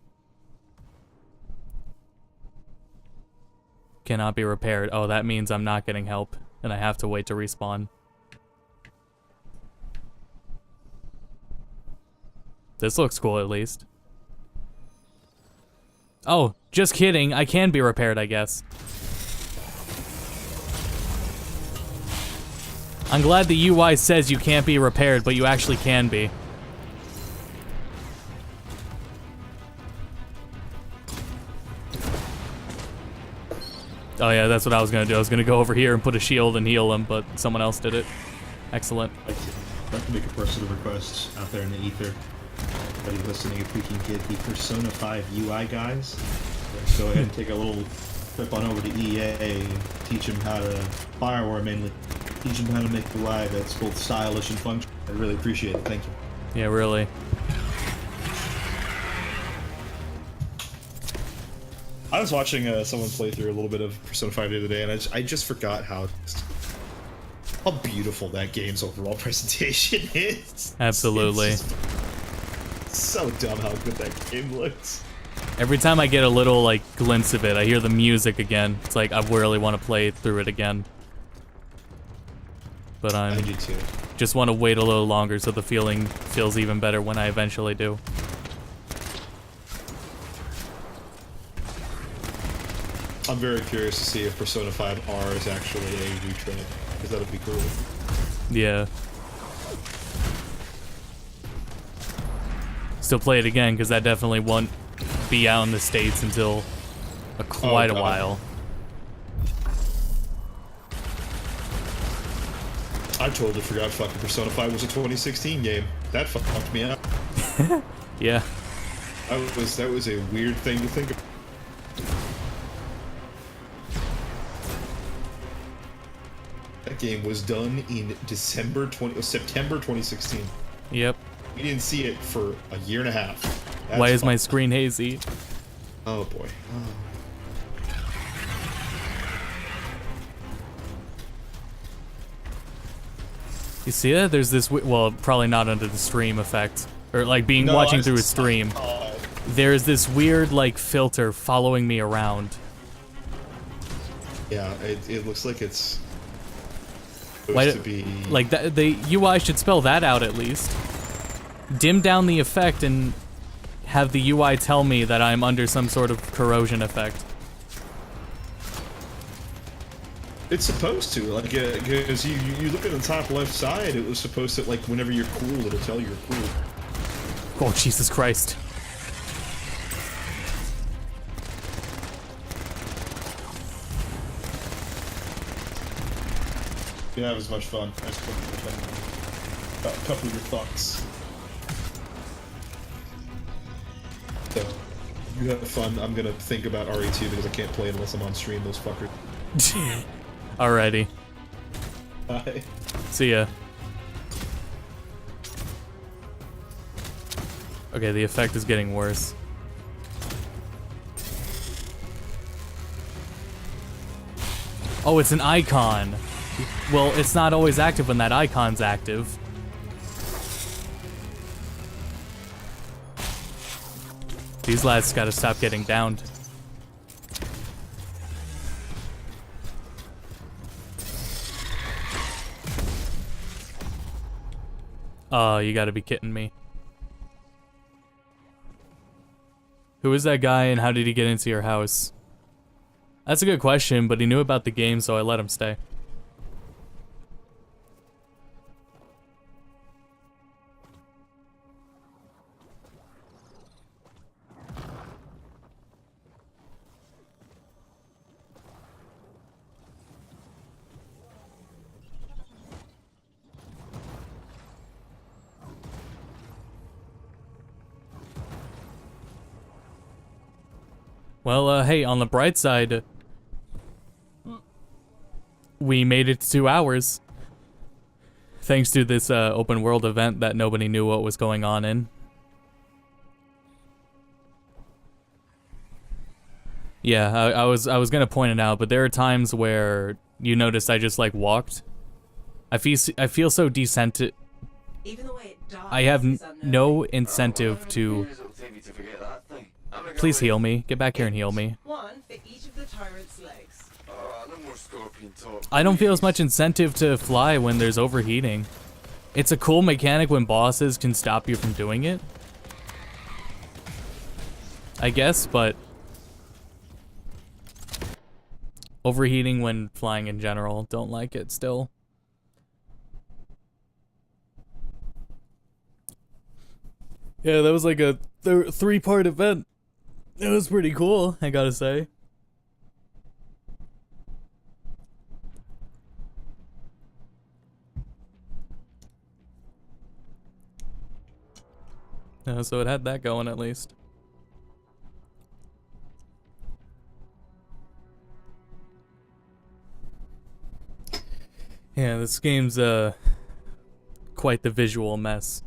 Cannot be repaired. Oh, that means I'm not getting help, and I have to wait to respawn. This looks cool, at least. Oh, just kidding. I can be repaired, I guess. I'm glad the UI says you can't be repaired, but you actually can be. Oh yeah, that's what I was gonna do. I was gonna go over here and put a shield and heal him, but someone else did it. Excellent. I'd like to make a personal request out there in the ether. Everybody listening, if we can get the Persona 5 UI guys, let's go ahead and take a little trip on over to EA and teach them how to, Fireware mainly, teach them how to make the UI that's both stylish and functional. I really appreciate it. Thank you. Yeah, really. I was watching someone play through a little bit of Persona 5 the other day, and I just forgot how beautiful that game's overall presentation is. Absolutely. It's so dumb how good that game looks. Every time I get a little, like, glimpse of it, I hear the music again. It's like, I really want to play through it again. But I do too. Just want to wait a little longer so the feeling feels even better when I eventually do. I'm very curious to see if Persona 5R is actually a retread, because that would be cool. Yeah. Still play it again, because that definitely won't be out in the States until quite a while. I totally forgot fucking Persona 5 was a 2016 game. That fucked me up. Yeah. That was a weird thing to think of. That game was done in September 2016. Yep. We didn't see it for a year and a half. That's Why is my screen hazy? Oh boy. Oh. You see that? There's this, well, probably not under the stream effect, or like watching through a stream. There's this weird like filter following me around. Yeah, it looks like it's Why, supposed to be like the UI should spell that out at least. Dim down the effect and have the UI tell me that I'm under some sort of corrosion effect. It's supposed to, like, because you look at the top left side, it was supposed to, like, whenever you're cool, it'll tell you you're cool. Oh, Jesus Christ. You have as much fun as a couple of your thoughts. So, you have fun. I'm gonna think about RE2 because I can't play it unless I'm on stream, those fuckers. Alrighty. Bye. See ya. Okay, the effect is getting worse. Oh, it's an icon. Well, it's not always active when that icon's active. These lads gotta stop getting downed. Oh, you gotta be kidding me. Who is that guy and how did he get into your house? That's a good question, but he knew about the game, so I let him stay. Well, hey, on the bright side, we made it to 2 hours. Thanks to this open world event that nobody knew what was going on in. Yeah, I was gonna point it out, but there are times where you noticed I just like walked. I feel so decent. Even the way it dies I have is no incentive to. Please heal me. Get back here and heal me. one for each of the tyrant's legs. No more scorpion talk. I don't feel as much incentive to fly when there's overheating. It's a cool mechanic when bosses can stop you from doing it, I guess, but overheating when flying in general, don't like it still. Yeah, that was like a 3-part event. It was pretty cool, I gotta say. So it had that going at least. Yeah, this game's quite the visual mess.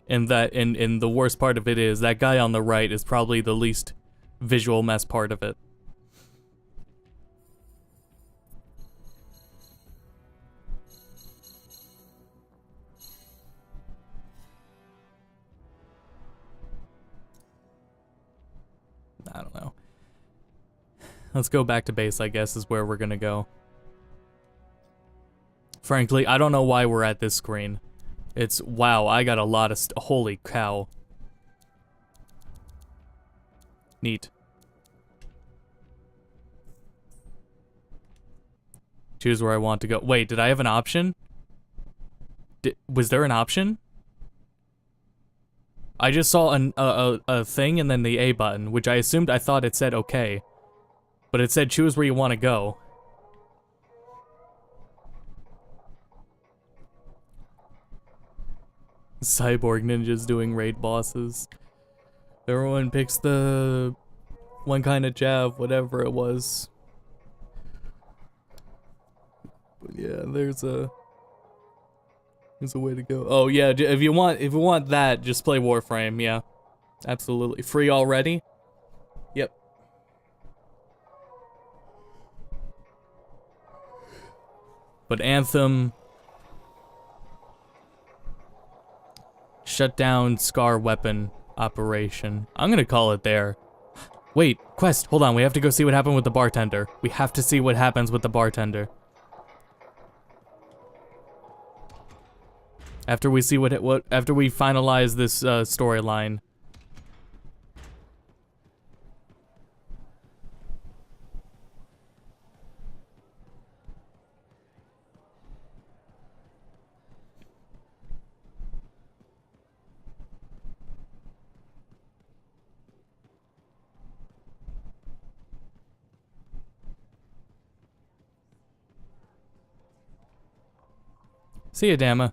And the worst part of it is that guy on the right is probably the least visual mess part of it. I don't know. Let's go back to base, I guess, is where we're gonna go. Frankly, I don't know why we're at this screen. It's, wow, I got a lot of holy cow. Neat. Choose where I want to go. Wait, did I have an option? Was there an option? I just saw a thing and then the A button, which I thought it said okay. But it said choose where you want to go. Cyborg ninjas doing raid bosses. Everyone picks the one kind of jab, whatever it was. But yeah, there's a way to go. Oh yeah, if you want that, just play Warframe. Yeah, absolutely. Free already? Yep. But Anthem shut down Scar weapon operation. I'm gonna call it there. Wait, Quest, hold on. We have to go see what happened with the bartender. We have to see what happens with the bartender. After we see after we finalize this storyline. See ya, Dama.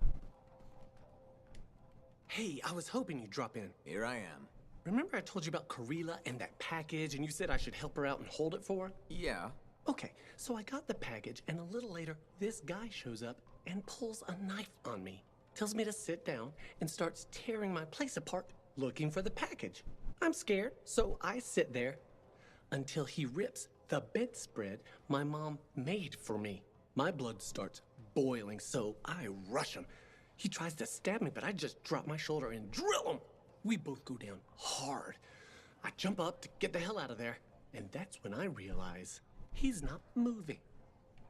Hey, I was hoping you'd drop in. Here I am. Remember I told you about Karila and that package, and you said I should help her out and hold it for her? Yeah. Okay, so I got the package, and a little later, this guy shows up and pulls a knife on me. Tells me to sit down and starts tearing my place apart, looking for the package. I'm scared, so I sit there until he rips the bedspread my mom made for me. My blood starts boiling, so I rush him. He tries to stab me, but I just drop my shoulder and drill him. We both go down hard. I jump up to get the hell out of there, and that's when I realize he's not moving.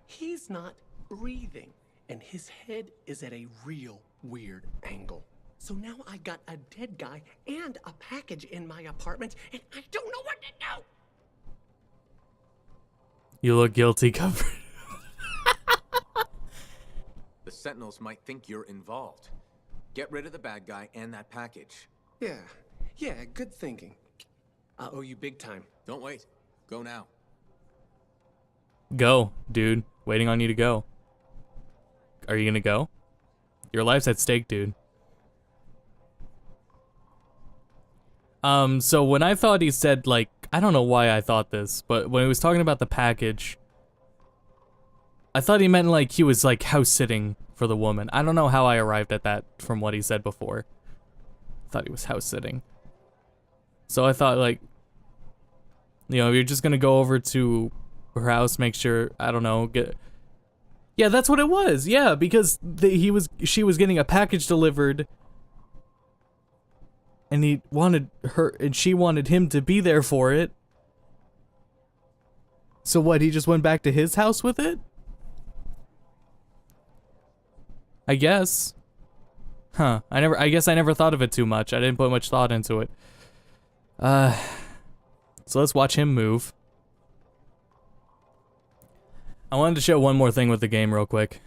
He's not breathing, and his head is at a real weird angle. So now I got a dead guy and a package in my apartment, and I don't know what to do. You look guilty, Cover. The Sentinels might think you're involved. Get rid of the bad guy and that package. Yeah, good thinking. I owe you big time. Don't wait. Go now. Go, dude. Waiting on you to go. Are you gonna go? Your life's at stake, dude. So when I thought he said, like, I don't know why I thought this, but when he was talking about the package, I thought he meant like he was like house sitting for the woman. I don't know how I arrived at that from what he said before. I thought he was house sitting. So I thought, like, you know, you're just gonna go over to her house, make sure, I don't know, get... Yeah, that's what it was. Yeah, because she was getting a package delivered, and he wanted her, and she wanted him to be there for it. So what, he just went back to his house with it? I guess. Huh. I guess I never thought of it too much. I didn't put much thought into it. So let's watch him move. I wanted to show one more thing with the game real quick.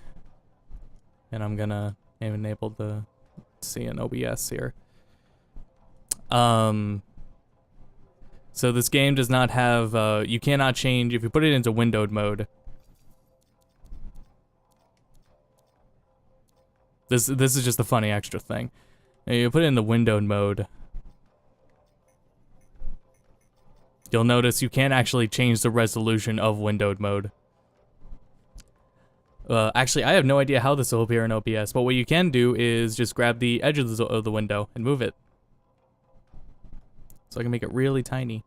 And I'm gonna enable the see an OBS here. So this game does not have, you cannot change, if you put it into windowed mode. This is just a funny extra thing. You put it in the windowed mode. You'll notice you can't actually change the resolution of windowed mode. Actually, I have no idea how this will appear in OBS, but what you can do is just grab the edge of the window and move it. So I can make it really tiny.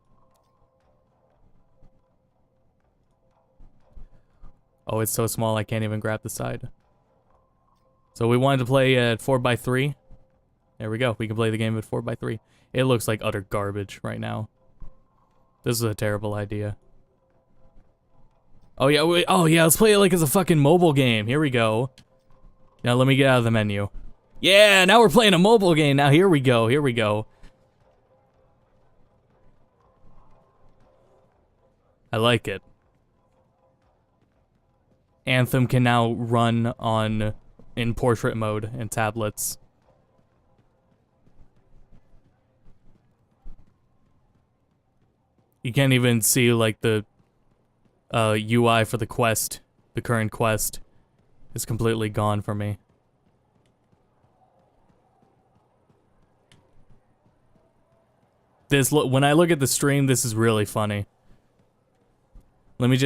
Oh, it's so small I can't even grab the side. So we wanted to play at 4x3. There we go. We can play the game at 4x3. It looks like utter garbage right now. This is a terrible idea. Oh yeah, let's play it like it's a fucking mobile game. Here we go. Now let me get out of the menu. Yeah, now we're playing a mobile game. Now here we go. Here we go. I like it. Anthem can now run in portrait mode in tablets. You can't even see like the UI for the quest. The current quest is completely gone for me. When I look at the stream, this is really funny. Let me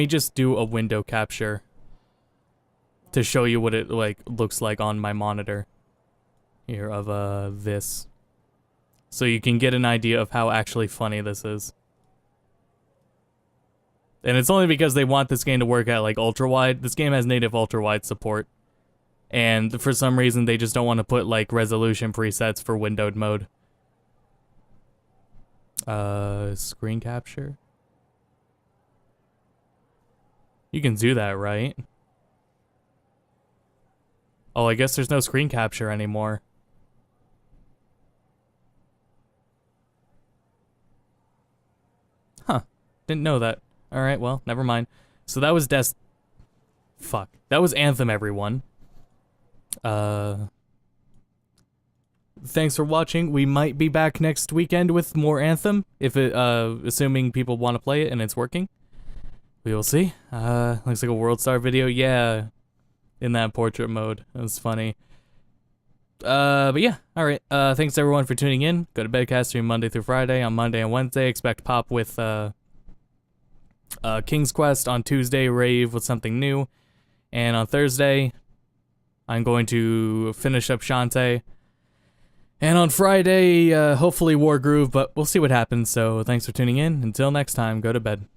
just do a window capture to show you what it looks like on my monitor here of this. So you can get an idea of how actually funny this is. And it's only because they want this game to work at like ultra wide. This game has native ultra wide support. And for some reason they just don't want to put like resolution presets for windowed mode. Screen capture. You can do that, right? Oh, I guess there's no screen capture anymore. Huh. Didn't know that. Alright, well, never mind. So that was Fuck. That was Anthem, everyone. Thanks for watching. We might be back next weekend with more Anthem, if it, assuming people want to play it and it's working. We will see. Looks like a World Star video. Yeah, in that portrait mode. That was funny. But yeah, alright. Thanks everyone for tuning in. Go to Bedcast stream Monday through Friday. On Monday and Wednesday, expect pop with, King's Quest. On Tuesday, rave with something new. And on Thursday, I'm going to finish up Shantae. And on Friday, hopefully War Groove, but we'll see what happens. So thanks for tuning in. Until next time, go to bed.